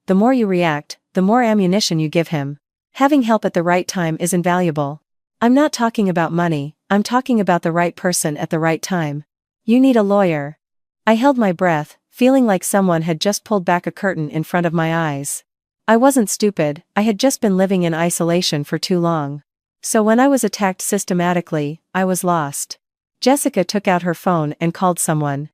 the more you react, the more ammunition you give him. Having help at the right time is invaluable. I'm not talking about money, I'm talking about the right person at the right time. You need a lawyer. I held my breath, feeling like someone had just pulled back a curtain in front of my eyes. I wasn't stupid, I had just been living in isolation for too long. So when I was attacked systematically, I was lost. Jessica took out her phone and called someone.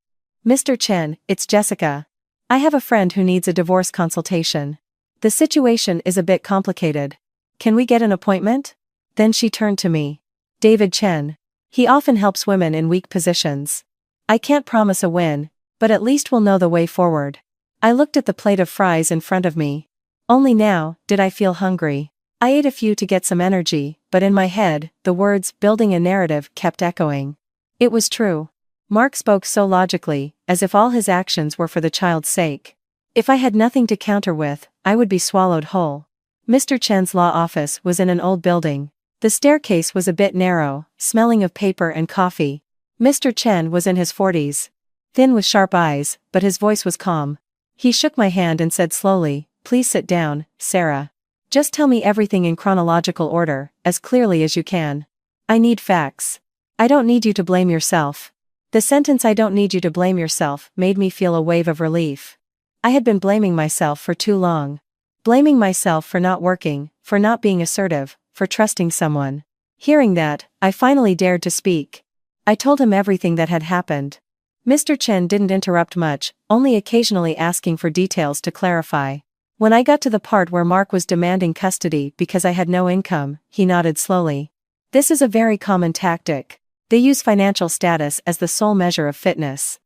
Mr. Chen, it's Jessica. I have a friend who needs a divorce consultation. The situation is a bit complicated. Can we get an appointment? Then she turned to me. David Chen. He often helps women in weak positions. I can't promise a win, but at least we'll know the way forward. I looked at the plate of fries in front of me. Only now did I feel hungry. I ate a few to get some energy, but in my head, the words "building a narrative" kept echoing. It was true. Mark spoke so logically, as if all his actions were for the child's sake. If I had nothing to counter with, I would be swallowed whole. Mr. Chen's law office was in an old building. The staircase was a bit narrow, smelling of paper and coffee. Mr. Chen was in his 40s. Thin with sharp eyes, but his voice was calm. He shook my hand and said slowly, "Please sit down, Sarah. Just tell me everything in chronological order, as clearly as you can. I need facts. I don't need you to blame yourself." The sentence "I don't need you to blame yourself" made me feel a wave of relief. I had been blaming myself for too long. Blaming myself for not working, for not being assertive, for trusting someone. Hearing that, I finally dared to speak. I told him everything that had happened. Mr. Chen didn't interrupt much, only occasionally asking for details to clarify. When I got to the part where Mark was demanding custody because I had no income, he nodded slowly. This is a very common tactic. They use financial status as the sole measure of fitness.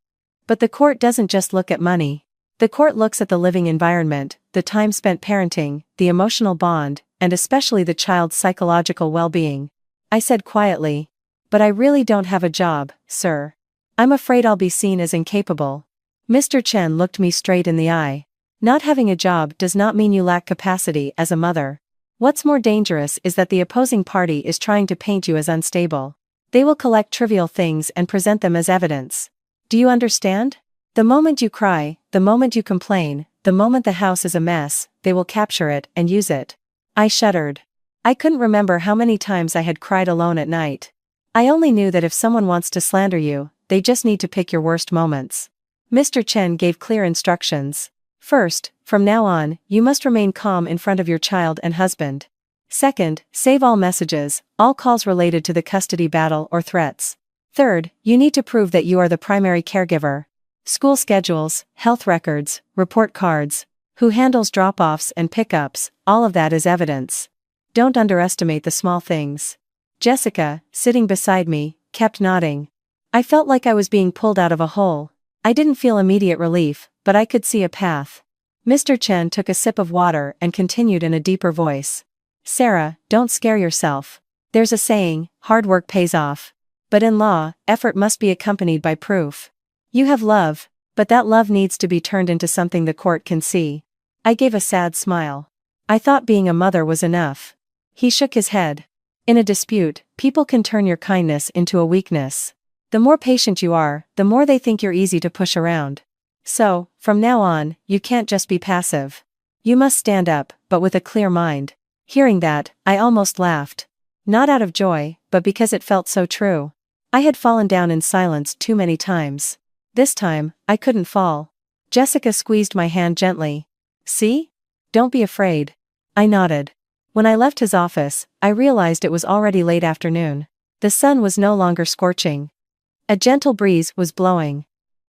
But the court doesn't just look at money. The court looks at the living environment, the time spent parenting, the emotional bond, and especially the child's psychological well-being. I said quietly, "But I really don't have a job, sir. I'm afraid I'll be seen as incapable." Mr. Chen looked me straight in the eye. Not having a job does not mean you lack capacity as a mother. What's more dangerous is that the opposing party is trying to paint you as unstable. They will collect trivial things and present them as evidence. Do you understand? The moment you cry, the moment you complain, the moment the house is a mess, they will capture it and use it. I shuddered. I couldn't remember how many times I had cried alone at night. I only knew that if someone wants to slander you, they just need to pick your worst moments. Mr. Chen gave clear instructions. First, from now on, you must remain calm in front of your child and husband. Second, save all messages, all calls related to the custody battle or threats. Third, you need to prove that you are the primary caregiver. School schedules, health records, report cards, who handles drop-offs and pickups, all of that is evidence. Don't underestimate the small things. Jessica, sitting beside me, kept nodding. I felt like I was being pulled out of a hole. I didn't feel immediate relief, but I could see a path. Mr. Chen took a sip of water and continued in a deeper voice. "Sarah, don't scare yourself. There's a saying, hard work pays off. But in law, effort must be accompanied by proof. You have love, but that love needs to be turned into something the court can see." I gave a sad smile. I thought being a mother was enough. He shook his head. In a dispute, people can turn your kindness into a weakness. The more patient you are, the more they think you're easy to push around. So, from now on, you can't just be passive. You must stand up, but with a clear mind. Hearing that, I almost laughed. Not out of joy, but because it felt so true. I had fallen down in silence too many times. This time, I couldn't fall. Jessica squeezed my hand gently. "See? Don't be afraid." I nodded. When I left his office, I realized it was already late afternoon. The sun was no longer scorching. A gentle breeze was blowing.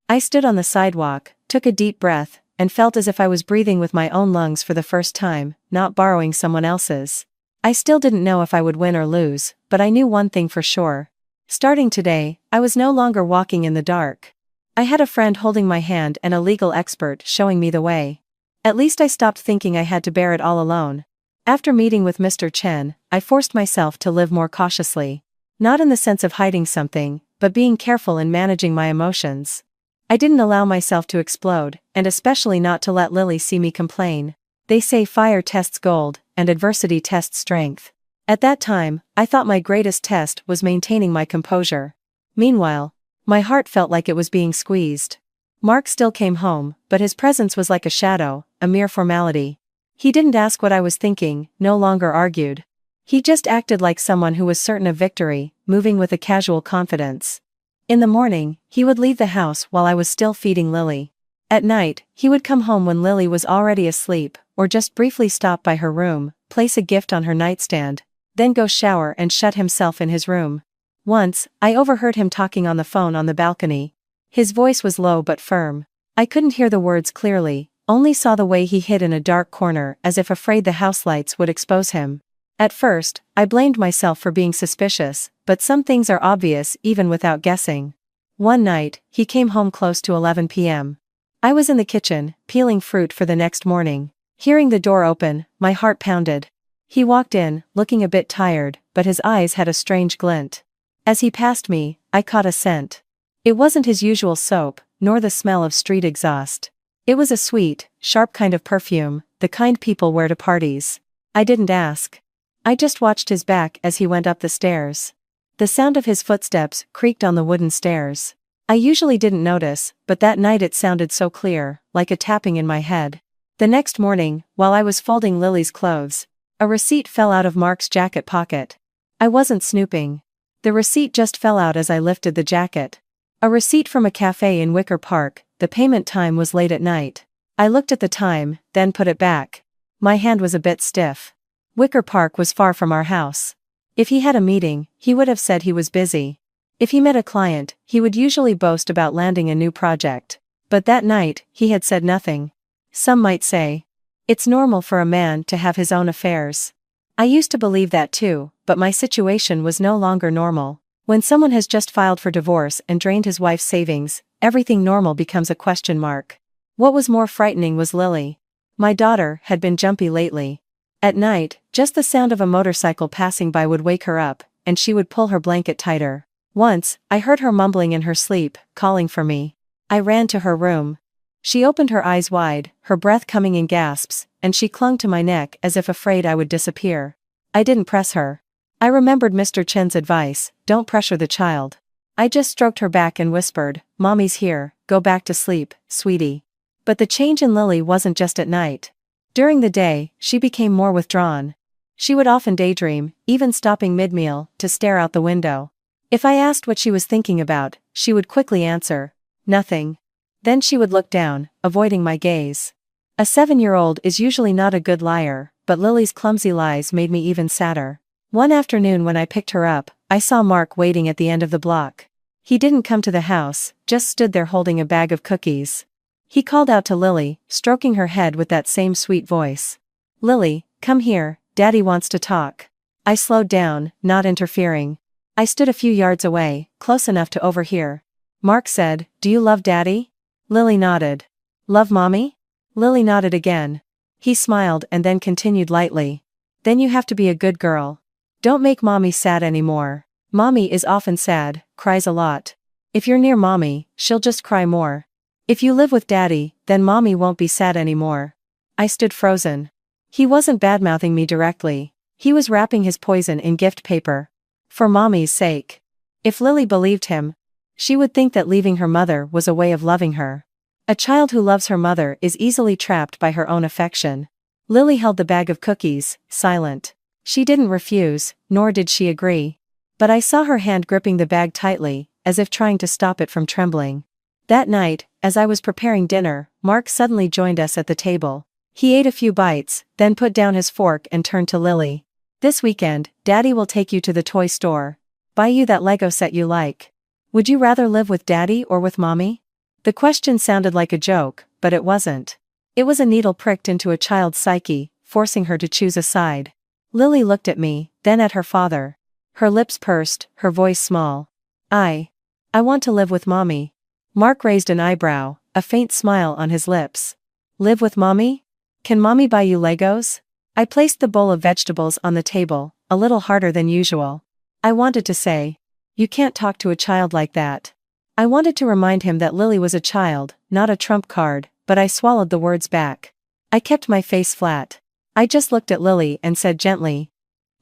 I stood on the sidewalk, took a deep breath, and felt as if I was breathing with my own lungs for the first time, not borrowing someone else's. I still didn't know if I would win or lose, but I knew one thing for sure. Starting today, I was no longer walking in the dark. I had a friend holding my hand and a legal expert showing me the way. At least I stopped thinking I had to bear it all alone. After meeting with Mr. Chen, I forced myself to live more cautiously. Not in the sense of hiding something, but being careful in managing my emotions. I didn't allow myself to explode, and especially not to let Lily see me complain. They say fire tests gold, and adversity tests strength. At that time, I thought my greatest test was maintaining my composure. Meanwhile, My heart felt like it was being squeezed. Mark still came home, but his presence was like a shadow, a mere formality. He didn't ask what I was thinking, no longer argued. He just acted like someone who was certain of victory, moving with a casual confidence. In the morning, he would leave the house while I was still feeding Lily. At night, he would come home when Lily was already asleep, or just briefly stop by her room, place a gift on her nightstand, then go shower and shut himself in his room. Once, I overheard him talking on the phone on the balcony. His voice was low but firm. I couldn't hear the words clearly, only saw the way he hid in a dark corner as if afraid the house lights would expose him. At first, I blamed myself for being suspicious, but some things are obvious even without guessing. One night, he came home close to 11 p.m. I was in the kitchen, peeling fruit for the next morning. Hearing the door open, my heart pounded. He walked in, looking a bit tired, but his eyes had a strange glint. As he passed me, I caught a scent. It wasn't his usual soap, nor the smell of street exhaust. It was a sweet, sharp kind of perfume, the kind people wear to parties. I didn't ask. I just watched his back as he went up the stairs. The sound of his footsteps creaked on the wooden stairs. I usually didn't notice, but that night it sounded so clear, like a tapping in my head. The next morning, while I was folding Lily's clothes, a receipt fell out of Mark's jacket pocket. I wasn't snooping. The receipt just fell out as I lifted the jacket. A receipt from a cafe in Wicker Park. The payment time was late at night. I looked at the time, then put it back. My hand was a bit stiff. Wicker Park was far from our house. If he had a meeting, he would have said he was busy. If he met a client, he would usually boast about landing a new project. But that night, he had said nothing. Some might say, it's normal for a man to have his own affairs. I used to believe that too, but my situation was no longer normal. When someone has just filed for divorce and drained his wife's savings, everything normal becomes a question mark. What was more frightening was Lily. My daughter had been jumpy lately. At night, just the sound of a motorcycle passing by would wake her up, and she would pull her blanket tighter. Once, I heard her mumbling in her sleep, calling for me. I ran to her room. She opened her eyes wide, her breath coming in gasps, and she clung to my neck as if afraid I would disappear. I didn't press her. I remembered Mr. Chen's advice, don't pressure the child. I just stroked her back and whispered, Mommy's here, go back to sleep, sweetie. But the change in Lily wasn't just at night. During the day, she became more withdrawn. She would often daydream, even stopping mid-meal, to stare out the window. If I asked what she was thinking about, she would quickly answer, nothing. Then she would look down, avoiding my gaze. A 7-year-old is usually not a good liar, but Lily's clumsy lies made me even sadder. One afternoon when I picked her up, I saw Mark waiting at the end of the block. He didn't come to the house, just stood there holding a bag of cookies. He called out to Lily, stroking her head with that same sweet voice. Lily, come here, Daddy wants to talk. I slowed down, not interfering. I stood a few yards away, close enough to overhear. Mark said, do you love Daddy? Lily nodded. Love Mommy? Lily nodded again. He smiled and then continued lightly. Then you have to be a good girl. Don't make Mommy sad anymore. Mommy is often sad, cries a lot. If you're near Mommy, she'll just cry more. If you live with Daddy, then Mommy won't be sad anymore. I stood frozen. He wasn't badmouthing me directly. He was wrapping his poison in gift paper. For Mommy's sake. If Lily believed him, she would think that leaving her mother was a way of loving her. A child who loves her mother is easily trapped by her own affection. Lily held the bag of cookies, silent. She didn't refuse, nor did she agree. But I saw her hand gripping the bag tightly, as if trying to stop it from trembling. That night, as I was preparing dinner, Mark suddenly joined us at the table. He ate a few bites, then put down his fork and turned to Lily. This weekend, Daddy will take you to the toy store. Buy you that Lego set you like. Would you rather live with Daddy or with Mommy? The question sounded like a joke, but it wasn't. It was a needle pricked into a child's psyche, forcing her to choose a side. Lily looked at me, then at her father. Her lips pursed, her voice small. I want to live with Mommy. Mark raised an eyebrow, a faint smile on his lips. Live with Mommy? Can Mommy buy you Legos? I placed the bowl of vegetables on the table, a little harder than usual. I wanted to say, you can't talk to a child like that. I wanted to remind him that Lily was a child, not a trump card, but I swallowed the words back. I kept my face flat. I just looked at Lily and said gently,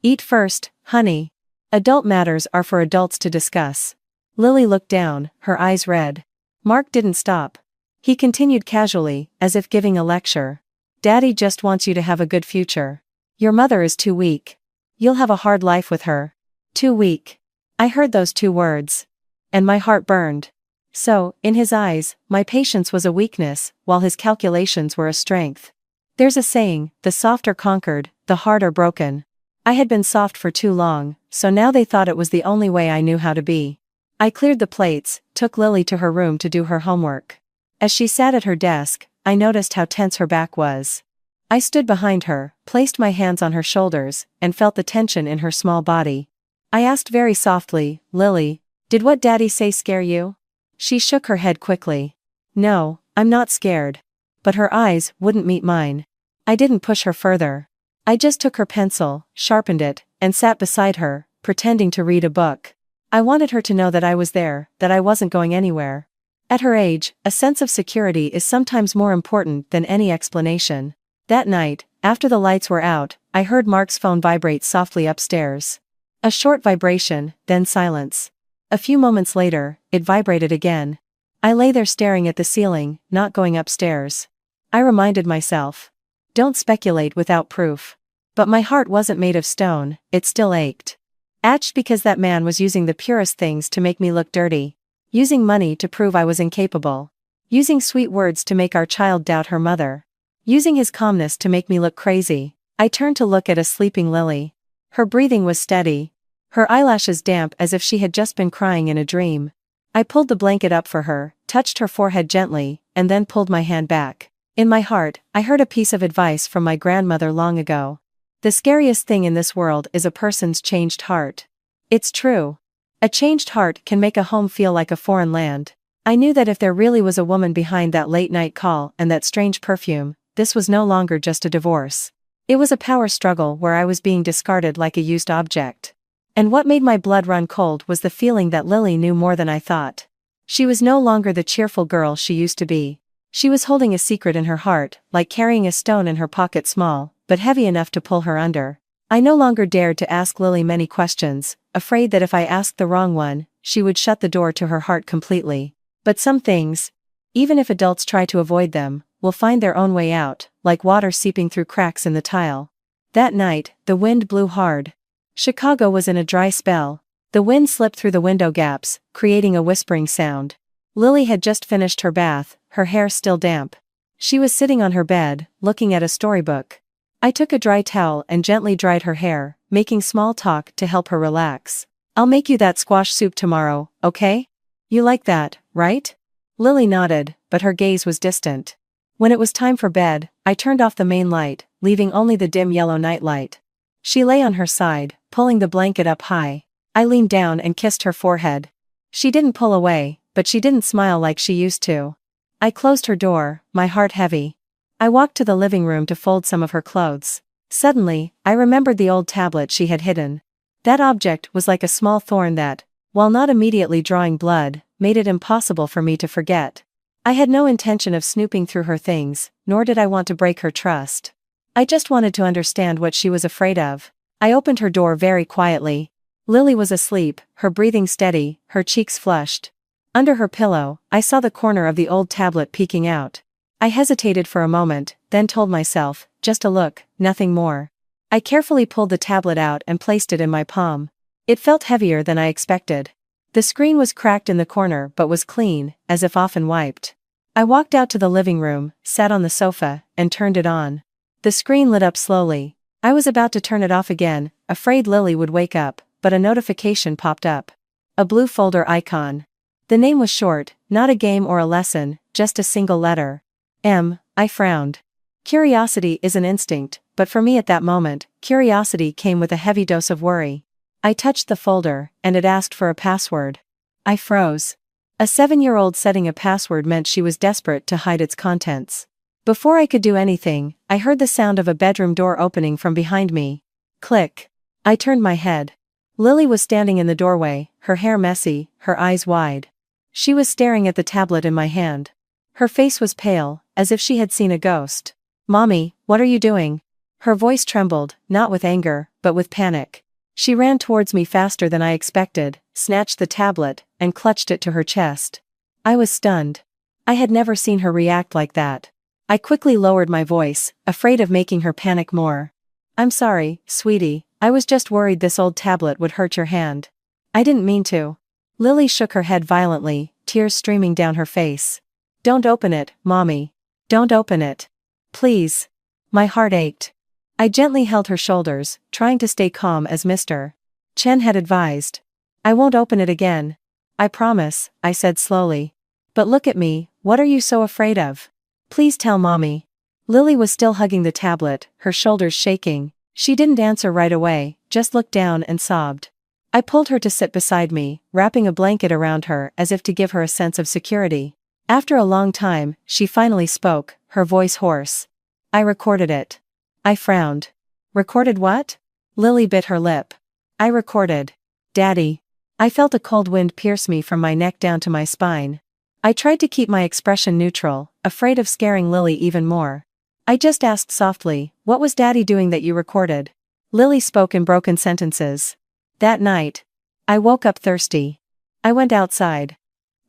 eat first, honey. Adult matters are for adults to discuss. Lily looked down, her eyes red. Mark didn't stop. He continued casually, as if giving a lecture. Daddy just wants you to have a good future. Your mother is too weak. You'll have a hard life with her. Too weak. I heard those 2 words. And my heart burned. So, in his eyes, my patience was a weakness, while his calculations were a strength. There's a saying, the soft are conquered, the hard are broken. I had been soft for too long, so now they thought it was the only way I knew how to be. I cleared the plates, took Lily to her room to do her homework. As she sat at her desk, I noticed how tense her back was. I stood behind her, placed my hands on her shoulders, and felt the tension in her small body. I asked very softly, Lily, did what Daddy say scare you? She shook her head quickly. No, I'm not scared. But her eyes wouldn't meet mine. I didn't push her further. I just took her pencil, sharpened it, and sat beside her, pretending to read a book. I wanted her to know that I was there, that I wasn't going anywhere. At her age, a sense of security is sometimes more important than any explanation. That night, after the lights were out, I heard Mark's phone vibrate softly upstairs. A short vibration, then silence. A few moments later, it vibrated again. I lay there staring at the ceiling, not going upstairs. I reminded myself. Don't speculate without proof. But my heart wasn't made of stone, it still ached. Ached because that man was using the purest things to make me look dirty. Using money to prove I was incapable. Using sweet words to make our child doubt her mother. Using his calmness to make me look crazy. I turned to look at a sleeping Lily. Her breathing was steady. Her eyelashes damp as if she had just been crying in a dream. I pulled the blanket up for her, touched her forehead gently, and then pulled my hand back. In my heart, I heard a piece of advice from my grandmother long ago. The scariest thing in this world is a person's changed heart. It's true. A changed heart can make a home feel like a foreign land. I knew that if there really was a woman behind that late-night call and that strange perfume, this was no longer just a divorce. It was a power struggle where I was being discarded like a used object. And what made my blood run cold was the feeling that Lily knew more than I thought. She was no longer the cheerful girl she used to be. She was holding a secret in her heart, like carrying a stone in her pocket, small, but heavy enough to pull her under. I no longer dared to ask Lily many questions, afraid that if I asked the wrong one, she would shut the door to her heart completely. But some things, even if adults try to avoid them, will find their own way out, like water seeping through cracks in the tile. That night, the wind blew hard. Chicago was in a dry spell. The wind slipped through the window gaps, creating a whispering sound. Lily had just finished her bath, her hair still damp. She was sitting on her bed, looking at a storybook. I took a dry towel and gently dried her hair, making small talk to help her relax. I'll make you that squash soup tomorrow, okay? You like that, right? Lily nodded, but her gaze was distant. When it was time for bed, I turned off the main light, leaving only the dim yellow nightlight. She lay on her side, pulling the blanket up high. I leaned down and kissed her forehead. She didn't pull away, but she didn't smile like she used to. I closed her door, my heart heavy. I walked to the living room to fold some of her clothes. Suddenly, I remembered the old tablet she had hidden. That object was like a small thorn that, while not immediately drawing blood, made it impossible for me to forget. I had no intention of snooping through her things, nor did I want to break her trust. I just wanted to understand what she was afraid of. I opened her door very quietly. Lily was asleep, her breathing steady, her cheeks flushed. Under her pillow, I saw the corner of the old tablet peeking out. I hesitated for a moment, then told myself, just a look, nothing more. I carefully pulled the tablet out and placed it in my palm. It felt heavier than I expected. The screen was cracked in the corner but was clean, as if often wiped. I walked out to the living room, sat on the sofa, and turned it on. The screen lit up slowly. I was about to turn it off again, afraid Lily would wake up, but a notification popped up. A blue folder icon. The name was short, not a game or a lesson, just a single letter. M. I frowned. Curiosity is an instinct, but for me at that moment, curiosity came with a heavy dose of worry. I touched the folder, and it asked for a password. I froze. A 7-year-old setting a password meant she was desperate to hide its contents. Before I could do anything, I heard the sound of a bedroom door opening from behind me. Click. I turned my head. Lily was standing in the doorway, her hair messy, her eyes wide. She was staring at the tablet in my hand. Her face was pale, as if she had seen a ghost. "Mommy, what are you doing?" Her voice trembled, not with anger, but with panic. She ran towards me faster than I expected, snatched the tablet, and clutched it to her chest. I was stunned. I had never seen her react like that. I quickly lowered my voice, afraid of making her panic more. "I'm sorry, sweetie, I was just worried this old tablet would hurt your hand. I didn't mean to." Lily shook her head violently, tears streaming down her face. "Don't open it, Mommy. Don't open it. Please." My heart ached. I gently held her shoulders, trying to stay calm as Mr. Chen had advised. "I won't open it again. I promise," I said slowly. "But look at me, what are you so afraid of? Please tell Mommy." Lily was still hugging the tablet, her shoulders shaking. She didn't answer right away, just looked down and sobbed. I pulled her to sit beside me, wrapping a blanket around her as if to give her a sense of security. After a long time, she finally spoke, her voice hoarse. "I recorded it." I frowned. "Recorded what?" Lily bit her lip. "I recorded. Daddy." I felt a cold wind pierce me from my neck down to my spine. I tried to keep my expression neutral, afraid of scaring Lily even more. I just asked softly, "What was Daddy doing that you recorded?" Lily spoke in broken sentences. "That night. I woke up thirsty. I went outside.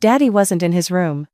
Daddy wasn't in his room.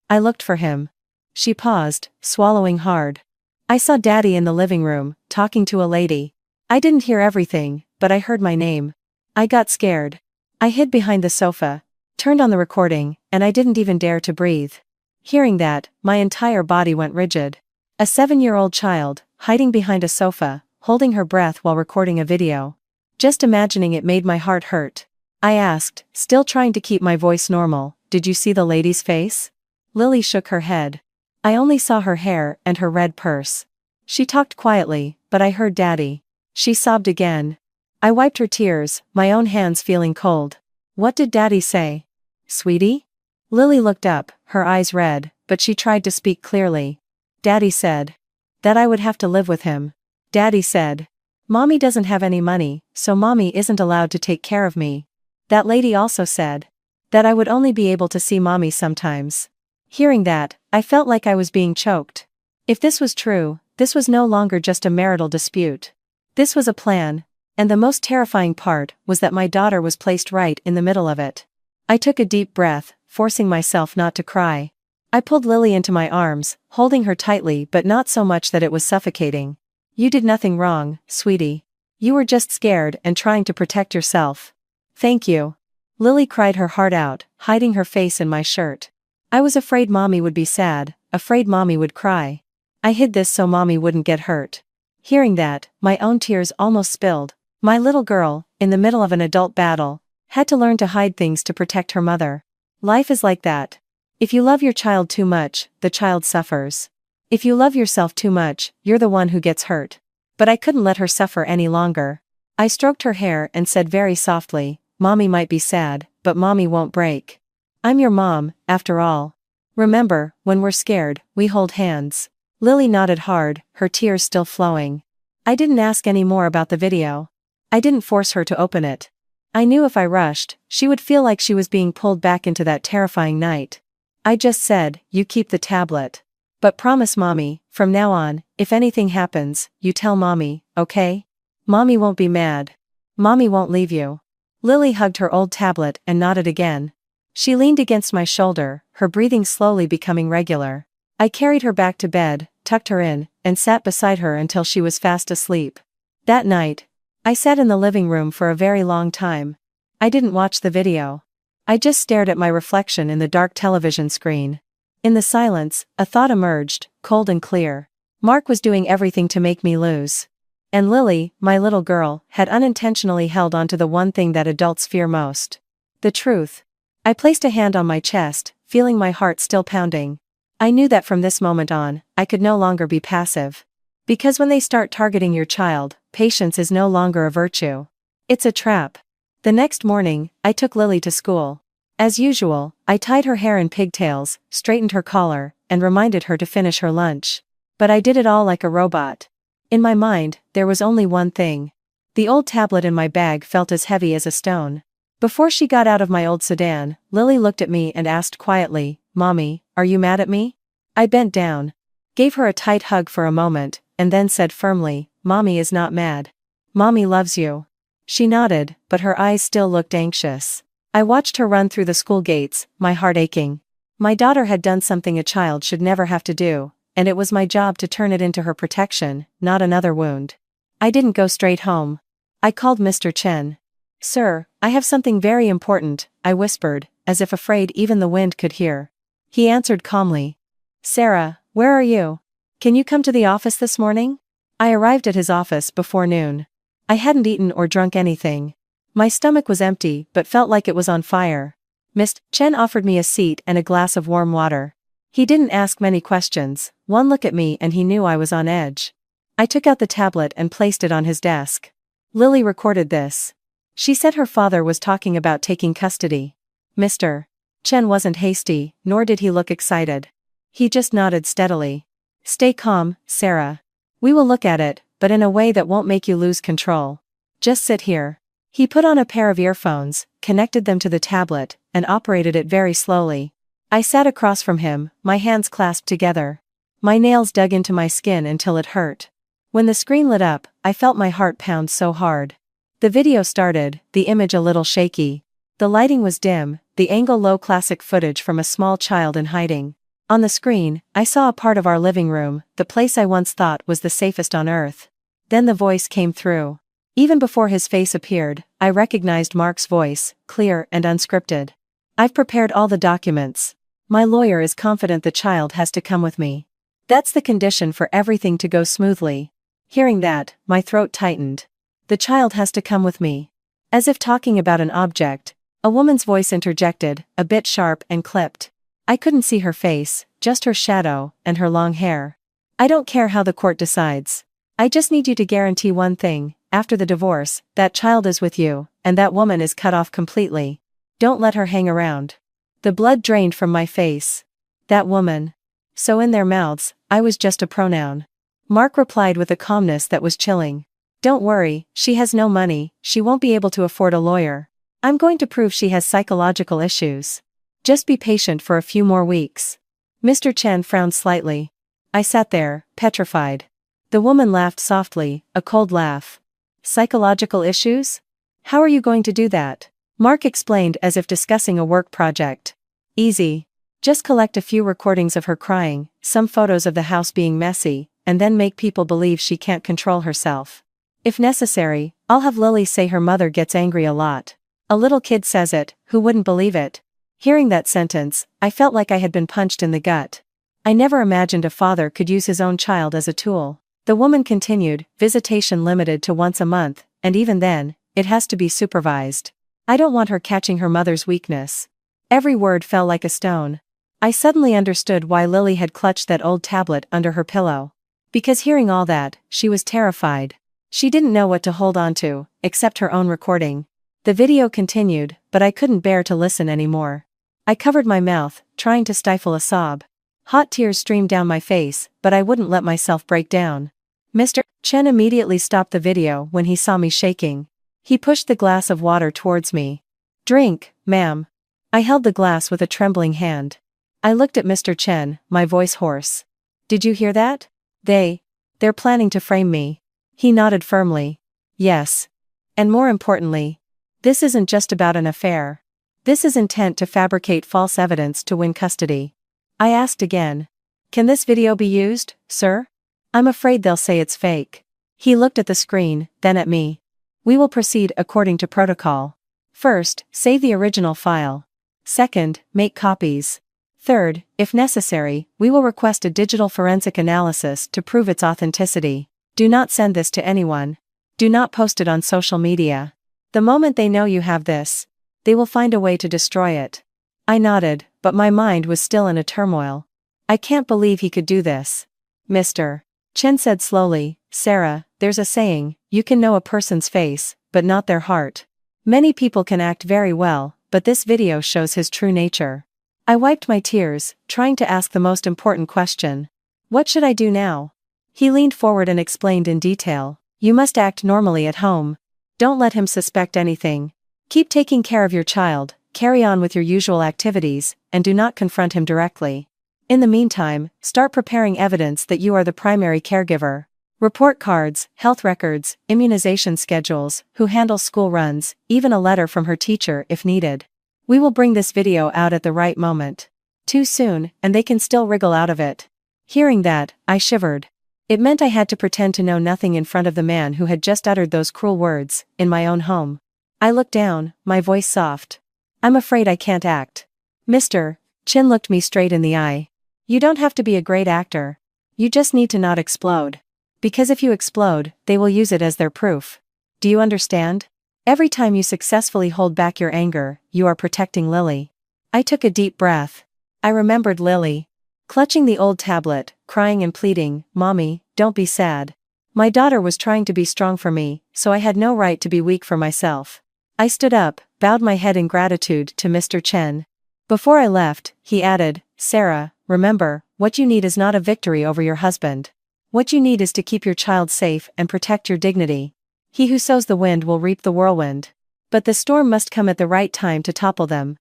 I looked for him." She paused, swallowing hard. "I saw Daddy in the living room, talking to a lady. I didn't hear everything, but I heard my name. I got scared. I hid behind the sofa, turned on the recording, and I didn't even dare to breathe." Hearing that, my entire body went rigid. A 7-year-old child, hiding behind a sofa, holding her breath while recording a video. Just imagining it made my heart hurt. I asked, still trying to keep my voice normal, "Did you see the lady's face?" Lily shook her head. "I only saw her hair and her red purse. She talked quietly, but I heard Daddy." She sobbed again. I wiped her tears, my own hands feeling cold. "What did Daddy say?" "Sweetie?" Lily looked up, her eyes red, but she tried to speak clearly. "Daddy said that I would have to live with him. Daddy said Mommy doesn't have any money, so Mommy isn't allowed to take care of me. That lady also said that I would only be able to see Mommy sometimes." Hearing that, I felt like I was being choked. If this was true, this was no longer just a marital dispute. This was a plan, and the most terrifying part was that my daughter was placed right in the middle of it. I took a deep breath, forcing myself not to cry. I pulled Lily into my arms, holding her tightly but not so much that it was suffocating. "You did nothing wrong, sweetie. You were just scared and trying to protect yourself. Thank you." Lily cried her heart out, hiding her face in my shirt. I was afraid Mommy would be sad, afraid Mommy would cry. I hid this so Mommy wouldn't get hurt. Hearing that, my own tears almost spilled. My little girl, in the middle of an adult battle, had to learn to hide things to protect her mother. Life is like that. If you love your child too much, the child suffers. If you love yourself too much, you're the one who gets hurt. But I couldn't let her suffer any longer. I stroked her hair and said very softly, "Mommy might be sad, but Mommy won't break. I'm your mom, after all. Remember, when we're scared, we hold hands." Lily nodded hard, her tears still flowing. I didn't ask any more about the video. I didn't force her to open it. I knew if I rushed, she would feel like she was being pulled back into that terrifying night. I just said, "You keep the tablet. But promise Mommy, from now on, if anything happens, you tell Mommy, okay? Mommy won't be mad. Mommy won't leave you." Lily hugged her old tablet and nodded again. She leaned against my shoulder, her breathing slowly becoming regular. I carried her back to bed, tucked her in, and sat beside her until she was fast asleep. That night, I sat in the living room for a very long time. I didn't watch the video. I just stared at my reflection in the dark television screen. In the silence, a thought emerged, cold and clear. Mark was doing everything to make me lose. And Lily, my little girl, had unintentionally held onto the one thing that adults fear most. The truth. I placed a hand on my chest, feeling my heart still pounding. I knew that from this moment on, I could no longer be passive. Because when they start targeting your child, patience is no longer a virtue. It's a trap. The next morning, I took Lily to school. As usual, I tied her hair in pigtails, straightened her collar, and reminded her to finish her lunch. But I did it all like a robot. In my mind, there was only one thing. The old tablet in my bag felt as heavy as a stone. Before she got out of my old sedan, Lily looked at me and asked quietly, "Mommy, are you mad at me?" I bent down, gave her a tight hug for a moment, and then said firmly, "Mommy is not mad. Mommy loves you." She nodded, but her eyes still looked anxious. I watched her run through the school gates, my heart aching. My daughter had done something a child should never have to do, and it was my job to turn it into her protection, not another wound. I didn't go straight home. I called Mr. Chen. "Sir, I have something very important," I whispered, as if afraid even the wind could hear. He answered calmly. "Sarah, where are you? Can you come to the office this morning?" I arrived at his office before noon. I hadn't eaten or drunk anything. My stomach was empty but felt like it was on fire. Mr. Chen offered me a seat and a glass of warm water. He didn't ask many questions, one look at me and he knew I was on edge. I took out the tablet and placed it on his desk. Lily recorded this. She said her father was talking about taking custody. Mr. Chen wasn't hasty, nor did he look excited. He just nodded steadily. "Stay calm, Sarah. We will look at it, but in a way that won't make you lose control. Just sit here." He put on a pair of earphones, connected them to the tablet, and operated it very slowly. I sat across from him, my hands clasped together. My nails dug into my skin until it hurt. When the screen lit up, I felt my heart pound so hard. The video started, the image a little shaky. The lighting was dim, the angle low, classic footage from a small child in hiding. On the screen, I saw a part of our living room, the place I once thought was the safest on earth. Then the voice came through. Even before his face appeared, I recognized Mark's voice, clear and unscripted. "I've prepared all the documents. My lawyer is confident the child has to come with me. That's the condition for everything to go smoothly." Hearing that, my throat tightened. "The child has to come with me." As if talking about an object, a woman's voice interjected, a bit sharp and clipped. I couldn't see her face, just her shadow, and her long hair. "I don't care how the court decides. I just need you to guarantee one thing. After the divorce, that child is with you, and that woman is cut off completely. Don't let her hang around." The blood drained from my face. That woman. So in their mouths, I was just a pronoun. Mark replied with a calmness that was chilling. "Don't worry, she has no money, she won't be able to afford a lawyer. I'm going to prove she has psychological issues. Just be patient for a few more weeks." Mr. Chen frowned slightly. I sat there, petrified. The woman laughed softly, a cold laugh. "Psychological issues? How are you going to do that?" Mark explained as if discussing a work project. "Easy. Just collect a few recordings of her crying, some photos of the house being messy, and then make people believe she can't control herself. If necessary, I'll have Lily say her mother gets angry a lot. A little kid says it, who wouldn't believe it?" Hearing that sentence, I felt like I had been punched in the gut. I never imagined a father could use his own child as a tool. The woman continued, "Visitation limited to once a month, and even then, it has to be supervised. I don't want her catching her mother's weakness." Every word fell like a stone. I suddenly understood why Lily had clutched that old tablet under her pillow. Because hearing all that, she was terrified. She didn't know what to hold on to, except her own recording. The video continued, but I couldn't bear to listen anymore. I covered my mouth, trying to stifle a sob. Hot tears streamed down my face, but I wouldn't let myself break down. Mr. Chen immediately stopped the video when he saw me shaking. He pushed the glass of water towards me. "Drink, ma'am." I held the glass with a trembling hand. I looked at Mr. Chen, my voice hoarse. "Did you hear that? They're planning to frame me." He nodded firmly. "Yes. And more importantly, this isn't just about an affair. This is intent to fabricate false evidence to win custody." I asked again. "Can this video be used, sir? I'm afraid they'll say it's fake." He looked at the screen, then at me. "We will proceed according to protocol. First, save the original file. Second, make copies. Third, if necessary, we will request a digital forensic analysis to prove its authenticity. Do not send this to anyone. Do not post it on social media. The moment they know you have this, they will find a way to destroy it." I nodded, but my mind was still in a turmoil. I can't believe he could do this. "Mr. Chen said slowly, "Sarah, there's a saying, you can know a person's face, but not their heart. Many people can act very well, but this video shows his true nature." I wiped my tears, trying to ask the most important question. "What should I do now?" He leaned forward and explained in detail. "You must act normally at home. Don't let him suspect anything. Keep taking care of your child, carry on with your usual activities, and do not confront him directly. In the meantime, start preparing evidence that you are the primary caregiver. Report cards, health records, immunization schedules, who handles school runs, even a letter from her teacher if needed. We will bring this video out at the right moment. Too soon, and they can still wriggle out of it. Hearing that, I shivered. It meant I had to pretend to know nothing in front of the man who had just uttered those cruel words, in my own home. I looked down, my voice soft. I'm afraid I can't act. Mr. Chin looked me straight in the eye. You don't have to be a great actor. You just need to not explode. Because if you explode, they will use it as their proof. Do you understand? Every time you successfully hold back your anger, you are protecting Lily. I took a deep breath. I remembered Lily. Clutching the old tablet, crying and pleading, "Mommy, don't be sad." My daughter was trying to be strong for me, so I had no right to be weak for myself. I stood up, bowed my head in gratitude to Mr. Chen. Before I left, he added, "Sarah, remember, what you need is not a victory over your husband. What you need is to keep your child safe and protect your dignity. He who sows the wind will reap the whirlwind. But the storm must come at the right time to topple them."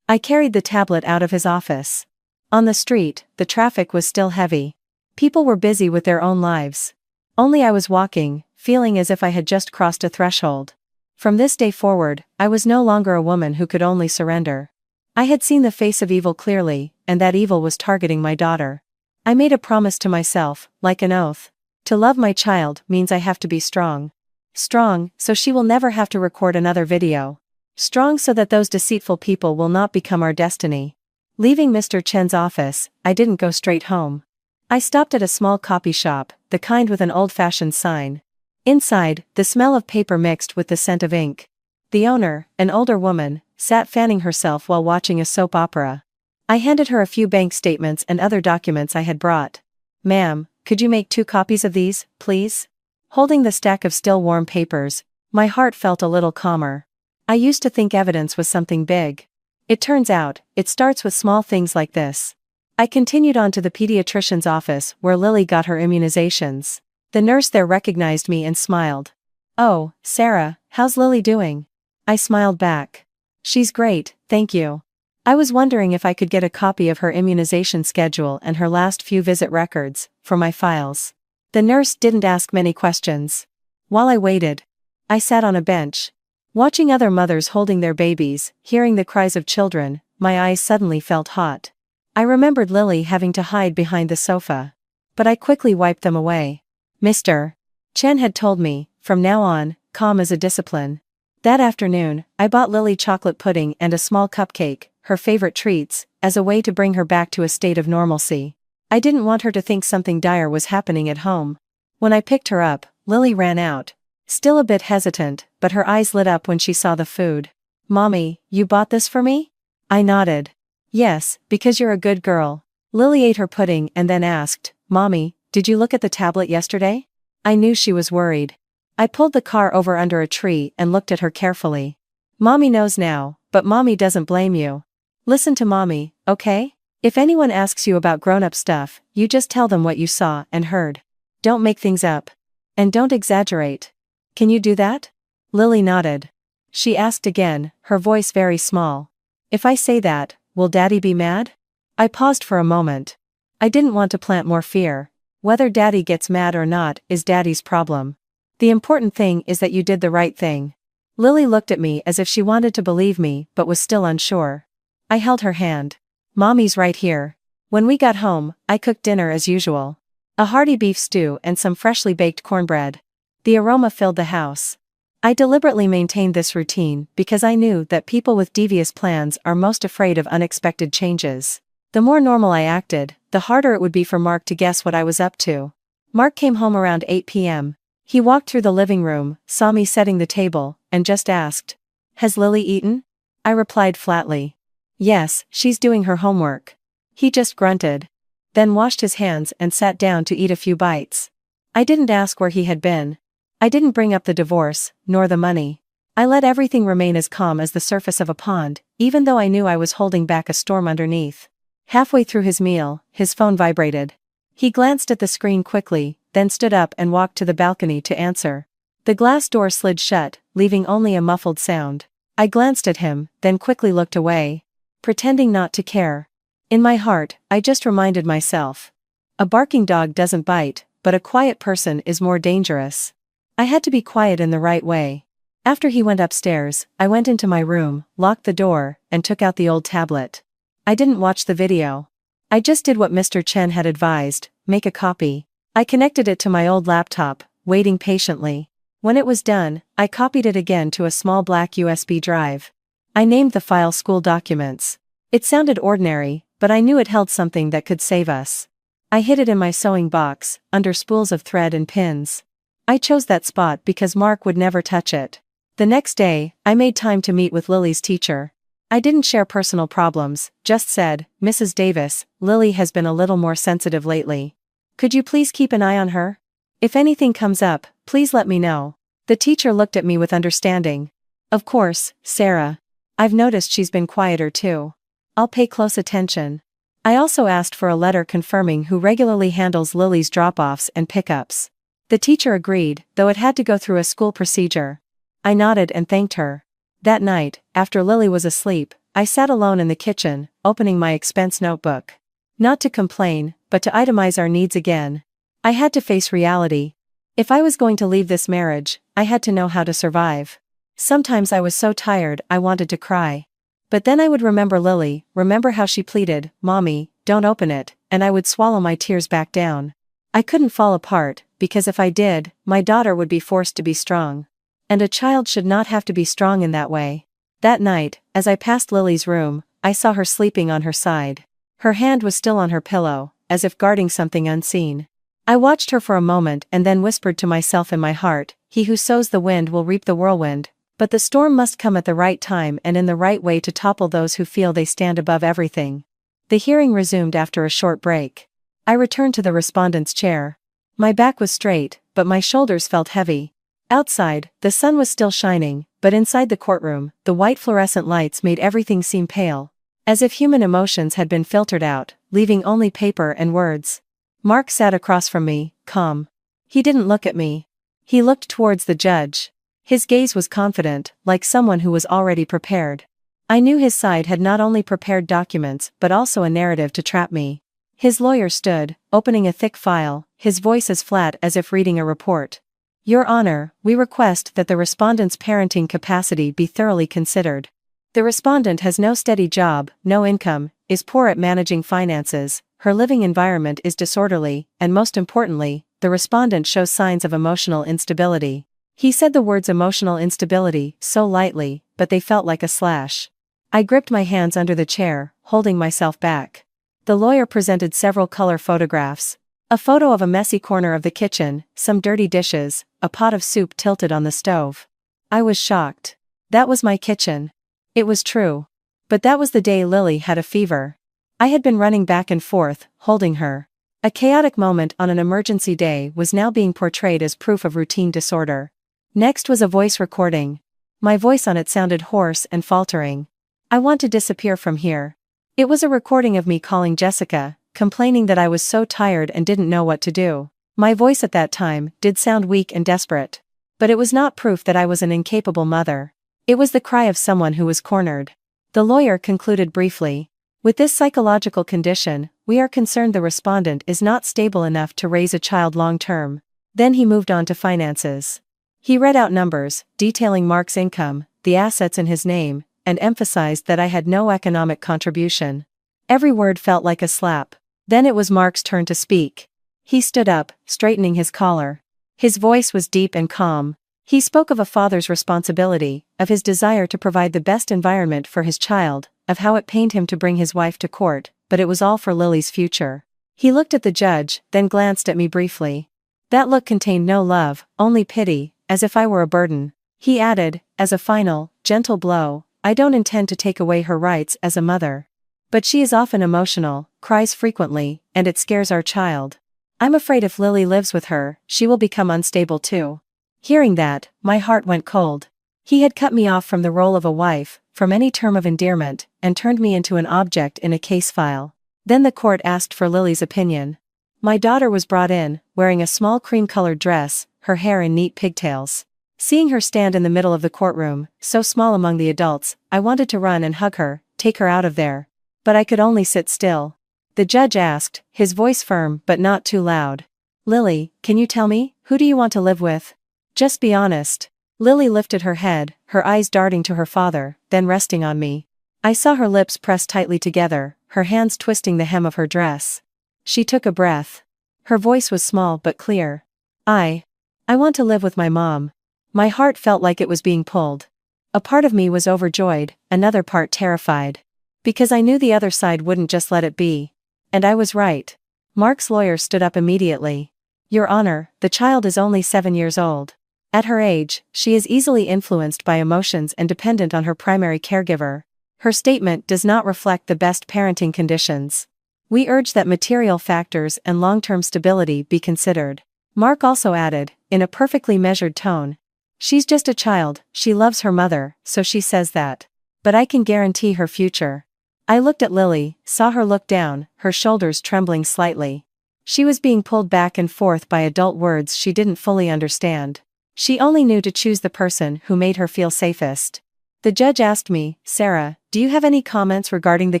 I carried the tablet out of his office. On the street, the traffic was still heavy. People were busy with their own lives. Only I was walking, feeling as if I had just crossed a threshold. From this day forward, I was no longer a woman who could only surrender. I had seen the face of evil clearly, and that evil was targeting my daughter. I made a promise to myself, like an oath. To love my child means I have to be strong. Strong, so she will never have to record another video. Strong so that those deceitful people will not become our destiny. Leaving Mr. Chen's office, I didn't go straight home. I stopped at a small copy shop, the kind with an old-fashioned sign. Inside, the smell of paper mixed with the scent of ink. The owner, an older woman, sat fanning herself while watching a soap opera. I handed her a few bank statements and other documents I had brought. "Ma'am, could you make 2 copies of these, please?" Holding the stack of still warm papers, my heart felt a little calmer. I used to think evidence was something big. It turns out, it starts with small things like this. I continued on to the pediatrician's office where Lily got her immunizations. The nurse there recognized me and smiled. "Oh, Sarah, how's Lily doing?" I smiled back. "She's great, thank you." I was wondering if I could get a copy of her immunization schedule and her last few visit records, for my files. The nurse didn't ask many questions. While I waited, I sat on a bench. Watching other mothers holding their babies, hearing the cries of children, my eyes suddenly felt hot. I remembered Lily having to hide behind the sofa. But I quickly wiped them away. Mr. Chen had told me, from now on, calm is a discipline. That afternoon, I bought Lily chocolate pudding and a small cupcake, her favorite treats, as a way to bring her back to a state of normalcy. I didn't want her to think something dire was happening at home. When I picked her up, Lily ran out. Still a bit hesitant, but her eyes lit up when she saw the food. "Mommy, you bought this for me?" I nodded. "Yes, because you're a good girl." Lily ate her pudding and then asked, "Mommy, did you look at the tablet yesterday?" I knew she was worried. I pulled the car over under a tree and looked at her carefully. "Mommy knows now, but Mommy doesn't blame you. Listen to Mommy, okay? If anyone asks you about grown-up stuff, you just tell them what you saw and heard. Don't make things up. And don't exaggerate. Can you do that?" Lily nodded. She asked again, her voice very small. "If I say that, will Daddy be mad?" I paused for a moment. I didn't want to plant more fear. Whether Daddy gets mad or not is Daddy's problem. The important thing is that you did the right thing. Lily looked at me as if she wanted to believe me but was still unsure. I held her hand. "Mommy's right here." When we got home, I cooked dinner as usual. A hearty beef stew and some freshly baked cornbread. The aroma filled the house. I deliberately maintained this routine because I knew that people with devious plans are most afraid of unexpected changes. The more normal I acted, the harder it would be for Mark to guess what I was up to. Mark came home around 8 p.m. He walked through the living room, saw me setting the table, and just asked, "Has Lily eaten?" I replied flatly, "Yes, she's doing her homework." He just grunted. Then washed his hands and sat down to eat a few bites. I didn't ask where he had been. I didn't bring up the divorce, nor the money. I let everything remain as calm as the surface of a pond, even though I knew I was holding back a storm underneath. Halfway through his meal, his phone vibrated. He glanced at the screen quickly, then stood up and walked to the balcony to answer. The glass door slid shut, leaving only a muffled sound. I glanced at him, then quickly looked away, pretending not to care. In my heart, I just reminded myself. A barking dog doesn't bite, but a quiet person is more dangerous. I had to be quiet in the right way. After he went upstairs, I went into my room, locked the door, and took out the old tablet. I didn't watch the video. I just did what Mr. Chen had advised, make a copy. I connected it to my old laptop, waiting patiently. When it was done, I copied it again to a small black USB drive. I named the file School Documents. It sounded ordinary, but I knew it held something that could save us. I hid it in my sewing box, under spools of thread and pins. I chose that spot because Mark would never touch it. The next day, I made time to meet with Lily's teacher. I didn't share personal problems, just said, "Mrs. Davis, Lily has been a little more sensitive lately. Could you please keep an eye on her? If anything comes up, please let me know." The teacher looked at me with understanding. "Of course, Sarah. I've noticed she's been quieter too. I'll pay close attention." I also asked for a letter confirming who regularly handles Lily's drop-offs and pickups. The teacher agreed, though it had to go through a school procedure. I nodded and thanked her. That night, after Lily was asleep, I sat alone in the kitchen, opening my expense notebook. Not to complain, but to itemize our needs again. I had to face reality. If I was going to leave this marriage, I had to know how to survive. Sometimes I was so tired I wanted to cry. But then I would remember Lily, remember how she pleaded, "Mommy, don't open it," and I would swallow my tears back down. I couldn't fall apart, because if I did, my daughter would be forced to be strong. And a child should not have to be strong in that way. That night, as I passed Lily's room, I saw her sleeping on her side. Her hand was still on her pillow, as if guarding something unseen. I watched her for a moment and then whispered to myself in my heart, "He who sows the wind will reap the whirlwind." But the storm must come at the right time and in the right way to topple those who feel they stand above everything. The hearing resumed after a short break. I returned to the respondent's chair. My back was straight, but my shoulders felt heavy. Outside, the sun was still shining, but inside the courtroom, the white fluorescent lights made everything seem pale. As if human emotions had been filtered out, leaving only paper and words. Mark sat across from me, calm. He didn't look at me. He looked towards the judge. His gaze was confident, like someone who was already prepared. I knew his side had not only prepared documents but also a narrative to trap me. His lawyer stood, opening a thick file, his voice as flat as if reading a report. "Your Honor, we request that the respondent's parenting capacity be thoroughly considered. The respondent has no steady job, no income, is poor at managing finances, her living environment is disorderly, and most importantly, the respondent shows signs of emotional instability." He said the words emotional instability so lightly, but they felt like a slash. I gripped my hands under the chair, holding myself back. The lawyer presented several color photographs. A photo of a messy corner of the kitchen, some dirty dishes, a pot of soup tilted on the stove. I was shocked. That was my kitchen. It was true. But that was the day Lily had a fever. I had been running back and forth, holding her. A chaotic moment on an emergency day was now being portrayed as proof of routine disorder. Next was a voice recording. My voice on it sounded hoarse and faltering. "I want to disappear from here." It was a recording of me calling Jessica, complaining that I was so tired and didn't know what to do. My voice at that time did sound weak and desperate. But it was not proof that I was an incapable mother. It was the cry of someone who was cornered. The lawyer concluded briefly. "With this psychological condition, we are concerned the respondent is not stable enough to raise a child long term." Then he moved on to finances. He read out numbers, detailing Mark's income, the assets in his name, and emphasized that I had no economic contribution. Every word felt like a slap. Then it was Mark's turn to speak. He stood up, straightening his collar. His voice was deep and calm. He spoke of a father's responsibility, of his desire to provide the best environment for his child, of how it pained him to bring his wife to court, but it was all for Lily's future. He looked at the judge, then glanced at me briefly. That look contained no love, only pity, as if I were a burden. He added, as a final, gentle blow, "I don't intend to take away her rights as a mother. But she is often emotional, cries frequently, and it scares our child. I'm afraid if Lily lives with her, she will become unstable too." Hearing that, my heart went cold. He had cut me off from the role of a wife, from any term of endearment, and turned me into an object in a case file. Then the court asked for Lily's opinion. My daughter was brought in, wearing a small cream-colored dress, her hair in neat pigtails. Seeing her stand in the middle of the courtroom, so small among the adults, I wanted to run and hug her, take her out of there. But I could only sit still. The judge asked, his voice firm but not too loud. "Lily, can you tell me, who do you want to live with? Just be honest." Lily lifted her head, her eyes darting to her father, then resting on me. I saw her lips press tightly together, her hands twisting the hem of her dress. She took a breath. Her voice was small but clear. I want to live with my mom. My heart felt like it was being pulled. A part of me was overjoyed, another part terrified. Because I knew the other side wouldn't just let it be. And I was right. Mark's lawyer stood up immediately. Your Honor, the child is only 7 years old. At her age, she is easily influenced by emotions and dependent on her primary caregiver. Her statement does not reflect the best parenting conditions. We urge that material factors and long-term stability be considered. Mark also added, in a perfectly measured tone, she's just a child, she loves her mother, so she says that. But I can guarantee her future. I looked at Lily, saw her look down, her shoulders trembling slightly. She was being pulled back and forth by adult words she didn't fully understand. She only knew to choose the person who made her feel safest. The judge asked me, Sarah, do you have any comments regarding the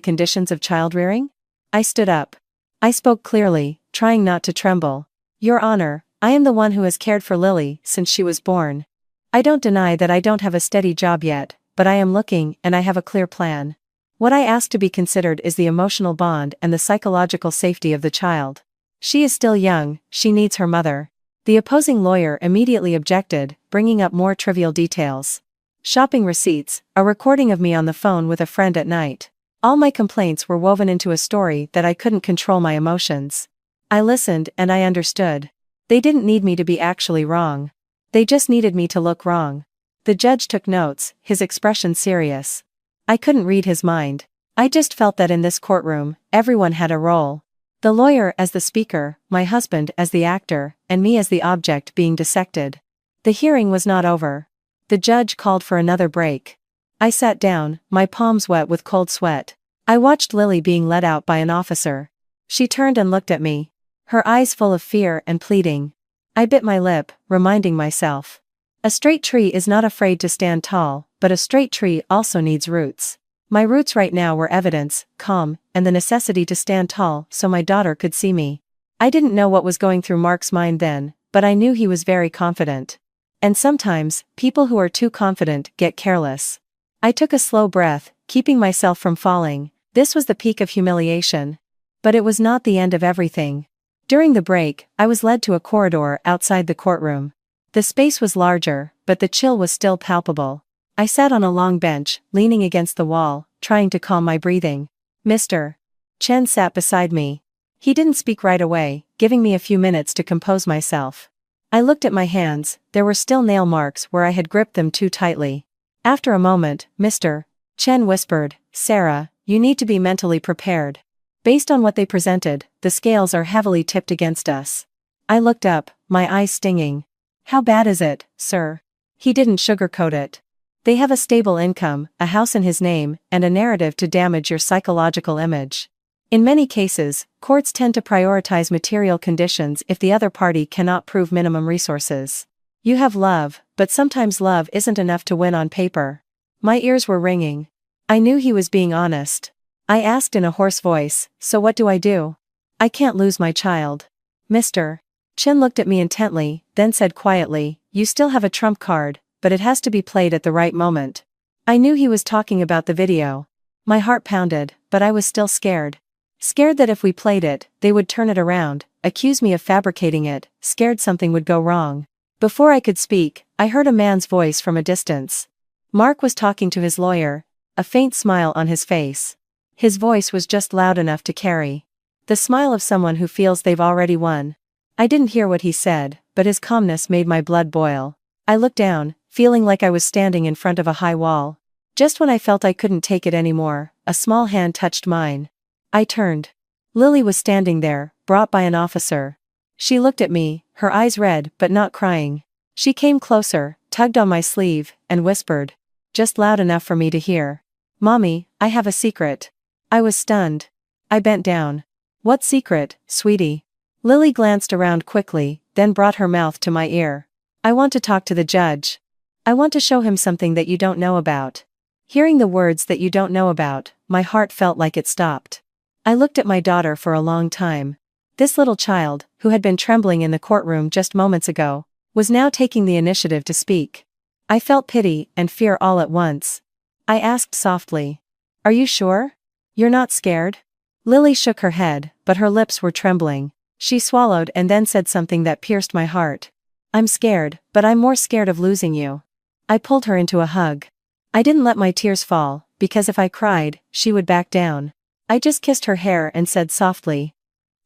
conditions of child rearing? I stood up. I spoke clearly, trying not to tremble. Your Honor, I am the one who has cared for Lily since she was born. I don't deny that I don't have a steady job yet, but I am looking and I have a clear plan. What I ask to be considered is the emotional bond and the psychological safety of the child. She is still young, she needs her mother. The opposing lawyer immediately objected, bringing up more trivial details. Shopping receipts, a recording of me on the phone with a friend at night. All my complaints were woven into a story that I couldn't control my emotions. I listened and I understood. They didn't need me to be actually wrong. They just needed me to look wrong. The judge took notes, his expression serious. I couldn't read his mind. I just felt that in this courtroom, everyone had a role. The lawyer as the speaker, my husband as the actor, and me as the object being dissected. The hearing was not over. The judge called for another break. I sat down, my palms wet with cold sweat. I watched Lily being led out by an officer. She turned and looked at me. Her eyes full of fear and pleading. I bit my lip, reminding myself. A straight tree is not afraid to stand tall, but a straight tree also needs roots. My roots right now were evidence, calm, and the necessity to stand tall so my daughter could see me. I didn't know what was going through Mark's mind then, but I knew he was very confident. And sometimes, people who are too confident get careless. I took a slow breath, keeping myself from falling. This was the peak of humiliation. But it was not the end of everything. During the break, I was led to a corridor outside the courtroom. The space was larger, but the chill was still palpable. I sat on a long bench, leaning against the wall, trying to calm my breathing. Mr. Chen sat beside me. He didn't speak right away, giving me a few minutes to compose myself. I looked at my hands, there were still nail marks where I had gripped them too tightly. After a moment, Mr. Chen whispered, Sarah, you need to be mentally prepared. Based on what they presented, the scales are heavily tipped against us. I looked up, my eyes stinging. How bad is it, sir? He didn't sugarcoat it. They have a stable income, a house in his name, and a narrative to damage your psychological image. In many cases, courts tend to prioritize material conditions if the other party cannot prove minimum resources. You have love, but sometimes love isn't enough to win on paper. My ears were ringing. I knew he was being honest. I asked in a hoarse voice, so what do I do? I can't lose my child. Mr. Chen looked at me intently, then said quietly, you still have a trump card, but it has to be played at the right moment. I knew he was talking about the video. My heart pounded, but I was still scared. Scared that if we played it, they would turn it around, accuse me of fabricating it, scared something would go wrong. Before I could speak, I heard a man's voice from a distance. Mark was talking to his lawyer, a faint smile on his face. His voice was just loud enough to carry. The smile of someone who feels they've already won. I didn't hear what he said, but his calmness made my blood boil. I looked down, feeling like I was standing in front of a high wall. Just when I felt I couldn't take it anymore, a small hand touched mine. I turned. Lily was standing there, brought by an officer. She looked at me, her eyes red but not crying. She came closer, tugged on my sleeve, and whispered. Just loud enough for me to hear. Mommy, I have a secret. I was stunned. I bent down. What secret, sweetie? Lily glanced around quickly, then brought her mouth to my ear. I want to talk to the judge. I want to show him something that you don't know about. Hearing the words that you don't know about, my heart felt like it stopped. I looked at my daughter for a long time. This little child, who had been trembling in the courtroom just moments ago, was now taking the initiative to speak. I felt pity and fear all at once. I asked softly. Are you sure? You're not scared? Lily shook her head, but her lips were trembling. She swallowed and then said something that pierced my heart. I'm scared, but I'm more scared of losing you. I pulled her into a hug. I didn't let my tears fall, because if I cried, she would back down. I just kissed her hair and said softly.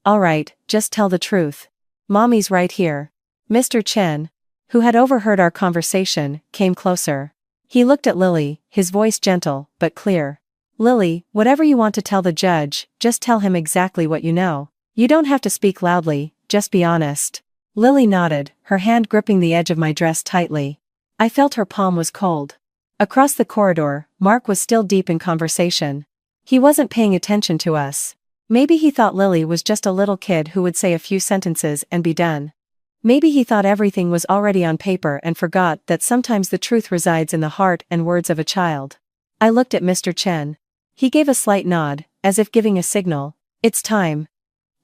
All right, just tell the truth. Mommy's right here. Mr. Chen, who had overheard our conversation, came closer. He looked at Lily, his voice gentle, but clear. Lily, whatever you want to tell the judge, just tell him exactly what you know. You don't have to speak loudly, just be honest. Lily nodded, her hand gripping the edge of my dress tightly. I felt her palm was cold. Across the corridor, Mark was still deep in conversation. He wasn't paying attention to us. Maybe he thought Lily was just a little kid who would say a few sentences and be done. Maybe he thought everything was already on paper and forgot that sometimes the truth resides in the heart and words of a child. I looked at Mr. Chen. He gave a slight nod, as if giving a signal. It's time.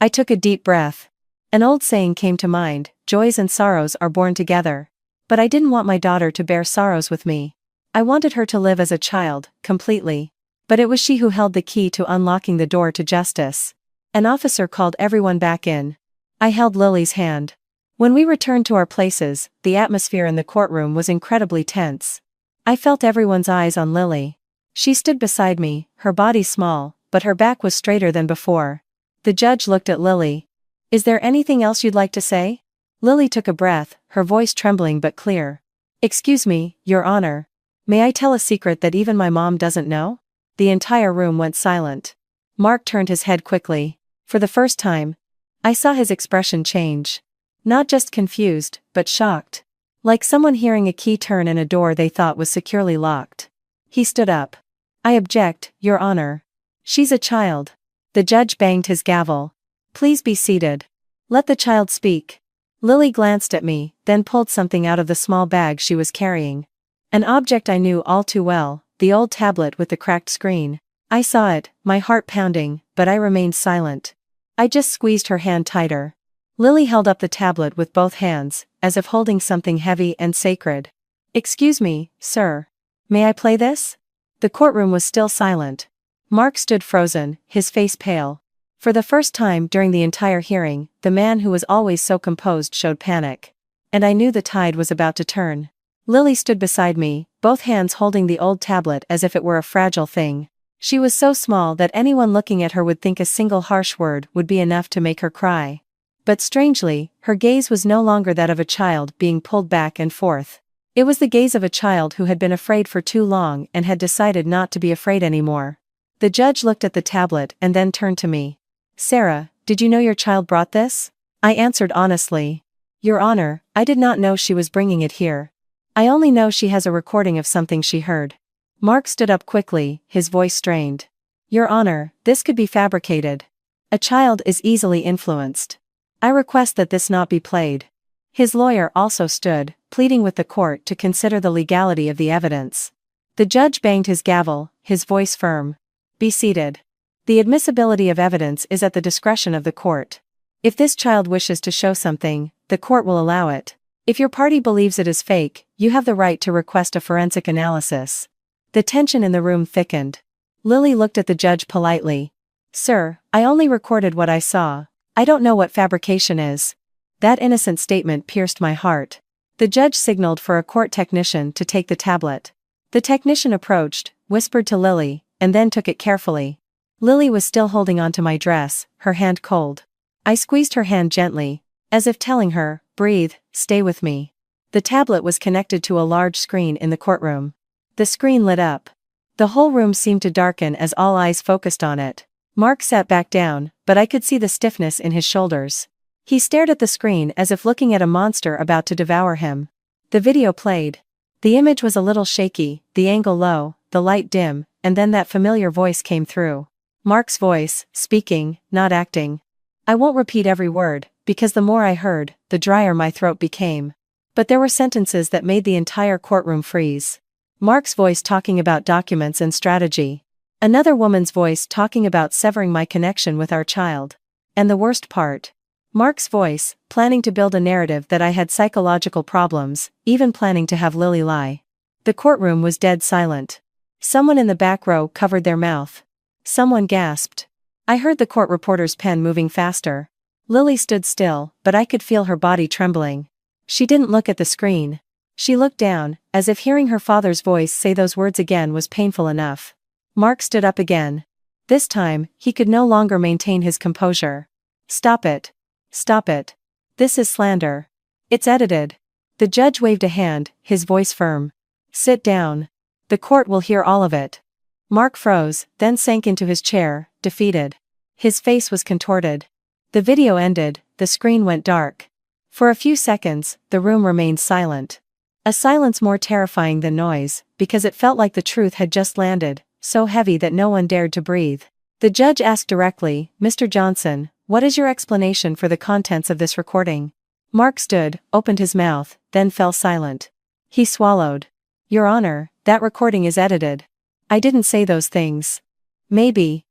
I took a deep breath. An old saying came to mind, joys and sorrows are born together. But I didn't want my daughter to bear sorrows with me. I wanted her to live as a child, completely. But it was she who held the key to unlocking the door to justice. An officer called everyone back in. I held Lily's hand. When we returned to our places, the atmosphere in the courtroom was incredibly tense. I felt everyone's eyes on Lily. She stood beside me, her body small, but her back was straighter than before. The judge looked at Lily. Is there anything else you'd like to say? Lily took a breath, her voice trembling but clear. Excuse me, Your Honor. May I tell a secret that even my mom doesn't know? The entire room went silent. Mark turned his head quickly. For the first time, I saw his expression change. Not just confused, but shocked. Like someone hearing a key turn in a door they thought was securely locked. He stood up. I object, Your Honor. She's a child. The judge banged his gavel. Please be seated. Let the child speak. Lily glanced at me, then pulled something out of the small bag she was carrying. An object I knew all too well, the old tablet with the cracked screen. I saw it, my heart pounding, but I remained silent. I just squeezed her hand tighter. Lily held up the tablet with both hands, as if holding something heavy and sacred. Excuse me, sir. May I play this? The courtroom was still silent. Mark stood frozen, his face pale. For the first time during the entire hearing, the man who was always so composed showed panic. And I knew the tide was about to turn. Lily stood beside me, both hands holding the old tablet as if it were a fragile thing. She was so small that anyone looking at her would think a single harsh word would be enough to make her cry. But strangely, her gaze was no longer that of a child being pulled back and forth. It was the gaze of a child who had been afraid for too long and had decided not to be afraid anymore. The judge looked at the tablet and then turned to me. Sarah, did you know your child brought this? I answered honestly. Your Honor, I did not know she was bringing it here. I only know she has a recording of something she heard. Mark stood up quickly, his voice strained. Your Honor, this could be fabricated. A child is easily influenced. I request that this not be played. His lawyer also stood, pleading with the court to consider the legality of the evidence. The judge banged his gavel, his voice firm. Be seated. The admissibility of evidence is at the discretion of the court. If this child wishes to show something, the court will allow it. If your party believes it is fake, you have the right to request a forensic analysis. The tension in the room thickened. Lily looked at the judge politely. Sir, I only recorded what I saw. I don't know what fabrication is. That innocent statement pierced my heart. The judge signaled for a court technician to take the tablet. The technician approached, whispered to Lily, and then took it carefully. Lily was still holding onto my dress, her hand cold. I squeezed her hand gently, as if telling her, breathe, stay with me. The tablet was connected to a large screen in the courtroom. The screen lit up. The whole room seemed to darken as all eyes focused on it. Mark sat back down, but I could see the stiffness in his shoulders. He stared at the screen as if looking at a monster about to devour him. The video played. The image was a little shaky, the angle low, the light dim, and then that familiar voice came through. Mark's voice, speaking, not acting. I won't repeat every word, because the more I heard, the drier my throat became. But there were sentences that made the entire courtroom freeze. Mark's voice talking about documents and strategy. Another woman's voice talking about severing my connection with our child. And the worst part. Mark's voice, planning to build a narrative that I had psychological problems, even planning to have Lily lie. The courtroom was dead silent. Someone in the back row covered their mouth. Someone gasped. I heard the court reporter's pen moving faster. Lily stood still, but I could feel her body trembling. She didn't look at the screen. She looked down, as if hearing her father's voice say those words again was painful enough. Mark stood up again. This time, he could no longer maintain his composure. Stop it. Stop it. This is slander. It's edited. The judge waved a hand, his voice firm. Sit down. The court will hear all of it. Mark froze, then sank into his chair, defeated. His face was contorted. The video ended, the screen went dark. For a few seconds, the room remained silent. A silence more terrifying than noise, because it felt like the truth had just landed, so heavy that no one dared to breathe. The judge asked directly, Mr. Johnson, what is your explanation for the contents of this recording? Mark stood, opened his mouth, then fell silent. He swallowed. Your Honor, that recording is edited. I didn't say those things. Maybe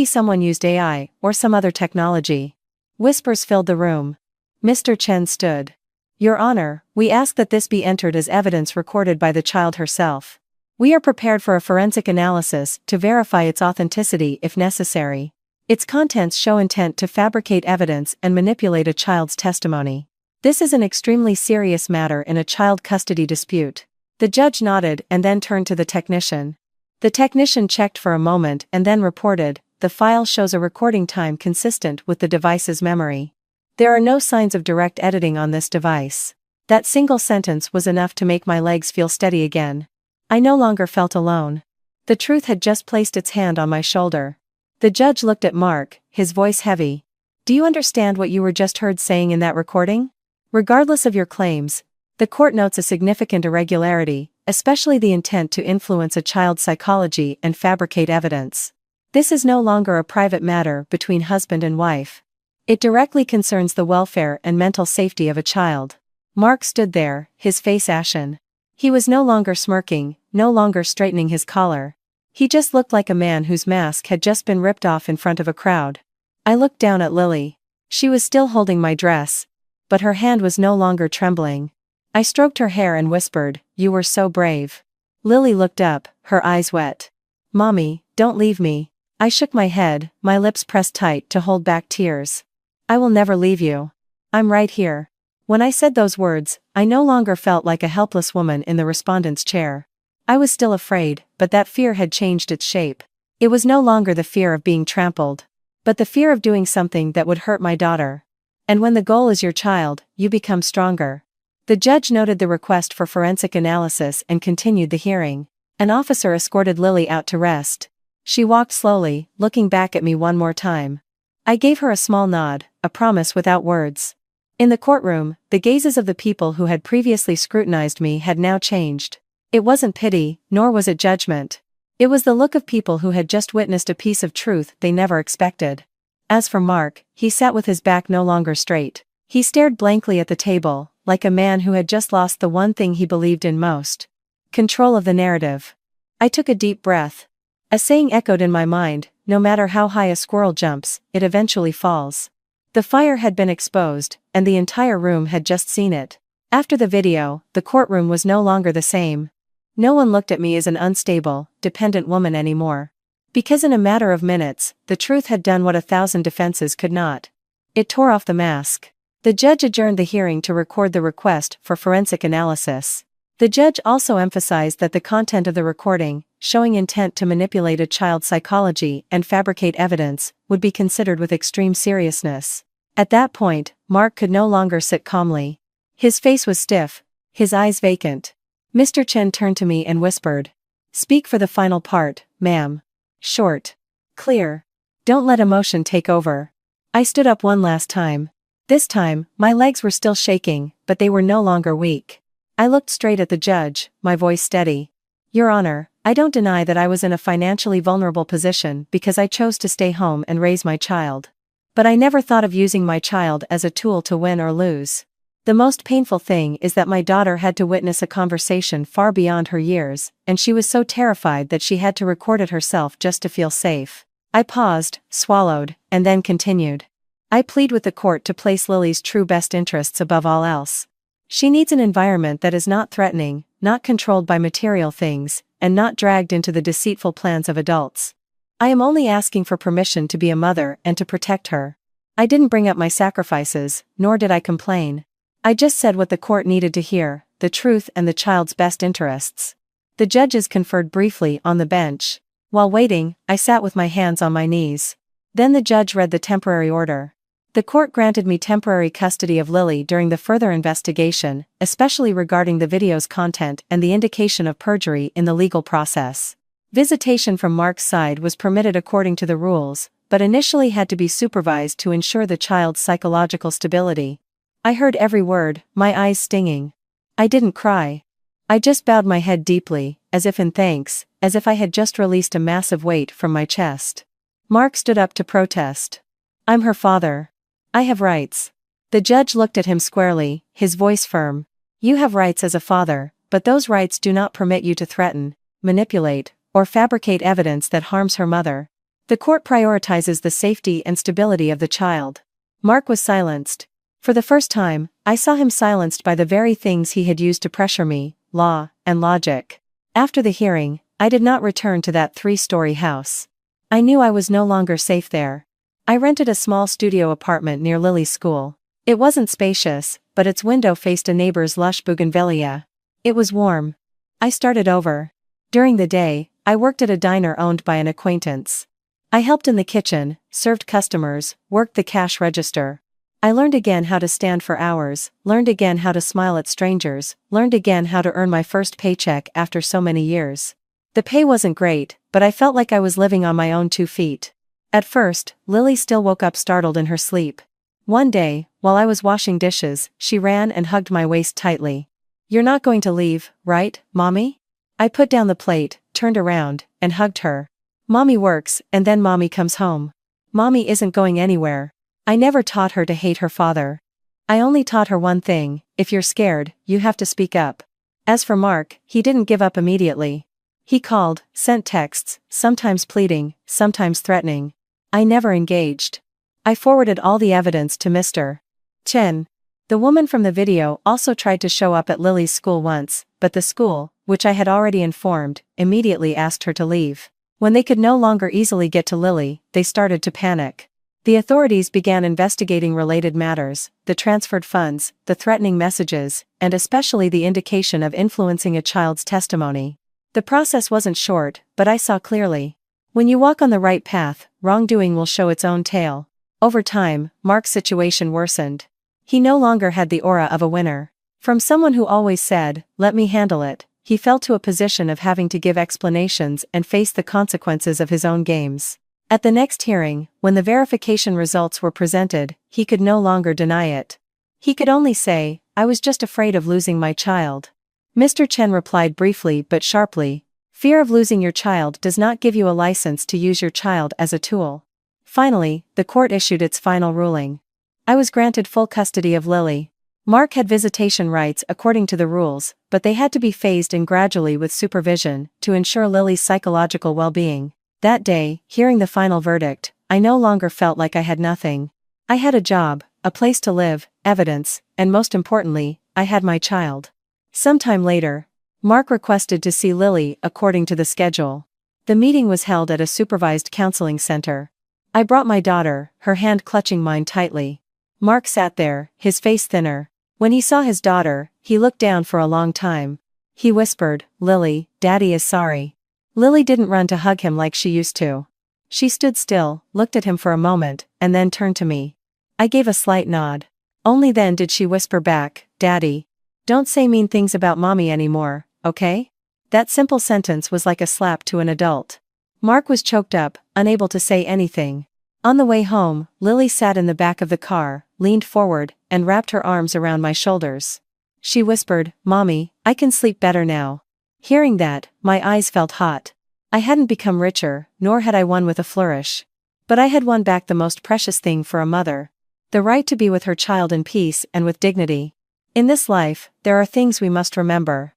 someone used AI, or some other technology. Whispers filled the room. Mr. Chen stood. Your Honor, we ask that this be entered as evidence recorded by the child herself. We are prepared for a forensic analysis to verify its authenticity if necessary. Its contents show intent to fabricate evidence and manipulate a child's testimony. This is an extremely serious matter in a child custody dispute. The judge nodded and then turned to the technician. The technician checked for a moment and then reported, the file shows a recording time consistent with the device's memory. There are no signs of direct editing on this device. That single sentence was enough to make my legs feel steady again. I no longer felt alone. The truth had just placed its hand on my shoulder. The judge looked at Mark, his voice heavy. Do you understand what you were just heard saying in that recording? Regardless of your claims, the court notes a significant irregularity, especially the intent to influence a child's psychology and fabricate evidence. This is no longer a private matter between husband and wife. It directly concerns the welfare and mental safety of a child. Mark stood there, his face ashen. He was no longer smirking, no longer straightening his collar. He just looked like a man whose mask had just been ripped off in front of a crowd. I looked down at Lily. She was still holding my dress, but her hand was no longer trembling. I stroked her hair and whispered, "You were so brave." Lily looked up, her eyes wet. "Mommy, don't leave me." I shook my head, my lips pressed tight to hold back tears. "I will never leave you. I'm right here." When I said those words, I no longer felt like a helpless woman in the respondent's chair. I was still afraid, but that fear had changed its shape. It was no longer the fear of being trampled, but the fear of doing something that would hurt my daughter. And when the goal is your child, you become stronger. The judge noted the request for forensic analysis and continued the hearing. An officer escorted Lily out to rest. She walked slowly, looking back at me one more time. I gave her a small nod, a promise without words. In the courtroom, the gazes of the people who had previously scrutinized me had now changed. It wasn't pity, nor was it judgment. It was the look of people who had just witnessed a piece of truth they never expected. As for Mark, he sat with his back no longer straight. He stared blankly at the table, like a man who had just lost the one thing he believed in most. Control of the narrative. I took a deep breath. A saying echoed in my mind, no matter how high a squirrel jumps, it eventually falls. The fire had been exposed, and the entire room had just seen it. After the video, the courtroom was no longer the same. No one looked at me as an unstable, dependent woman anymore. Because in a matter of minutes, the truth had done what 1,000 defenses could not. It tore off the mask. The judge adjourned the hearing to record the request for forensic analysis. The judge also emphasized that the content of the recording, showing intent to manipulate a child's psychology and fabricate evidence, would be considered with extreme seriousness. At that point, Mark could no longer sit calmly. His face was stiff, his eyes vacant. Mr. Chen turned to me and whispered, "Speak for the final part, ma'am. Short. Clear. Don't let emotion take over." I stood up one last time. This time, my legs were still shaking, but they were no longer weak. I looked straight at the judge, my voice steady. "Your Honor, I don't deny that I was in a financially vulnerable position because I chose to stay home and raise my child. But I never thought of using my child as a tool to win or lose. The most painful thing is that my daughter had to witness a conversation far beyond her years, and she was so terrified that she had to record it herself just to feel safe." I paused, swallowed, and then continued. "I plead with the court to place Lily's true best interests above all else. She needs an environment that is not threatening, not controlled by material things, and not dragged into the deceitful plans of adults. I am only asking for permission to be a mother and to protect her. I didn't bring up my sacrifices, nor did I complain. I just said what the court needed to hear, the truth and the child's best interests. The judges conferred briefly on the bench. While waiting, I sat with my hands on my knees. Then the judge read the temporary order. The court granted me temporary custody of Lily during the further investigation, especially regarding the video's content and the indication of perjury in the legal process. Visitation from Mark's side was permitted according to the rules, but initially had to be supervised to ensure the child's psychological stability. I heard every word, my eyes stinging. I didn't cry. I just bowed my head deeply, as if in thanks, as if I had just released a massive weight from my chest. Mark stood up to protest. I'm her father. I have rights. The judge looked at him squarely, his voice firm. You have rights as a father, but those rights do not permit you to threaten, manipulate, or fabricate evidence that harms her mother. The court prioritizes the safety and stability of the child. Mark was silenced. For the first time, I saw him silenced by the very things he had used to pressure me, law and logic. After the hearing, I did not return to that 3-story house. I knew I was no longer safe there. I rented a small studio apartment near Lily's school. It wasn't spacious, but its window faced a neighbor's lush bougainvillea. It was warm. I started over. During the day, I worked at a diner owned by an acquaintance. I helped in the kitchen, served customers, worked the cash register. I learned again how to stand for hours, learned again how to smile at strangers, learned again how to earn my first paycheck after so many years. The pay wasn't great, but I felt like I was living on my own 2 feet. At first, Lily still woke up startled in her sleep. One day, while I was washing dishes, she ran and hugged my waist tightly. You're not going to leave, right, Mommy? I put down the plate, turned around, and hugged her. Mommy works, and then Mommy comes home. Mommy isn't going anywhere. I never taught her to hate her father. I only taught her one thing: if you're scared, you have to speak up. As for Mark, he didn't give up immediately. He called, sent texts, sometimes pleading, sometimes threatening. I never engaged. I forwarded all the evidence to Mr. Chen. The woman from the video also tried to show up at Lily's school once, but the school, which I had already informed, immediately asked her to leave. When they could no longer easily get to Lily, they started to panic. The authorities began investigating related matters, the transferred funds, the threatening messages, and especially the indication of influencing a child's testimony. The process wasn't short, but I saw clearly. When you walk on the right path, wrongdoing will show its own tail. Over time, Mark's situation worsened. He no longer had the aura of a winner. From someone who always said, "Let me handle it," he fell to a position of having to give explanations and face the consequences of his own games. At the next hearing, when the verification results were presented, he could no longer deny it. He could only say, "I was just afraid of losing my child." Mr. Chen replied briefly but sharply, "Fear of losing your child does not give you a license to use your child as a tool." Finally, the court issued its final ruling. I was granted full custody of Lily. Mark had visitation rights according to the rules, but they had to be phased in gradually with supervision, to ensure Lily's psychological well-being. That day, hearing the final verdict, I no longer felt like I had nothing. I had a job, a place to live, evidence, and most importantly, I had my child. Sometime later, Mark requested to see Lily according to the schedule. The meeting was held at a supervised counseling center. I brought my daughter, her hand clutching mine tightly. Mark sat there, his face thinner. When he saw his daughter, he looked down for a long time. He whispered, "Lily, Daddy is sorry." Lily didn't run to hug him like she used to. She stood still, looked at him for a moment, and then turned to me. I gave a slight nod. Only then did she whisper back, "Daddy, don't say mean things about Mommy anymore, okay?" That simple sentence was like a slap to an adult. Mark was choked up, unable to say anything. On the way home, Lily sat in the back of the car, leaned forward, and wrapped her arms around my shoulders. She whispered, "Mommy, I can sleep better now." Hearing that, my eyes felt hot. I hadn't become richer, nor had I won with a flourish. But I had won back the most precious thing for a mother. The right to be with her child in peace and with dignity. In this life, there are things we must remember.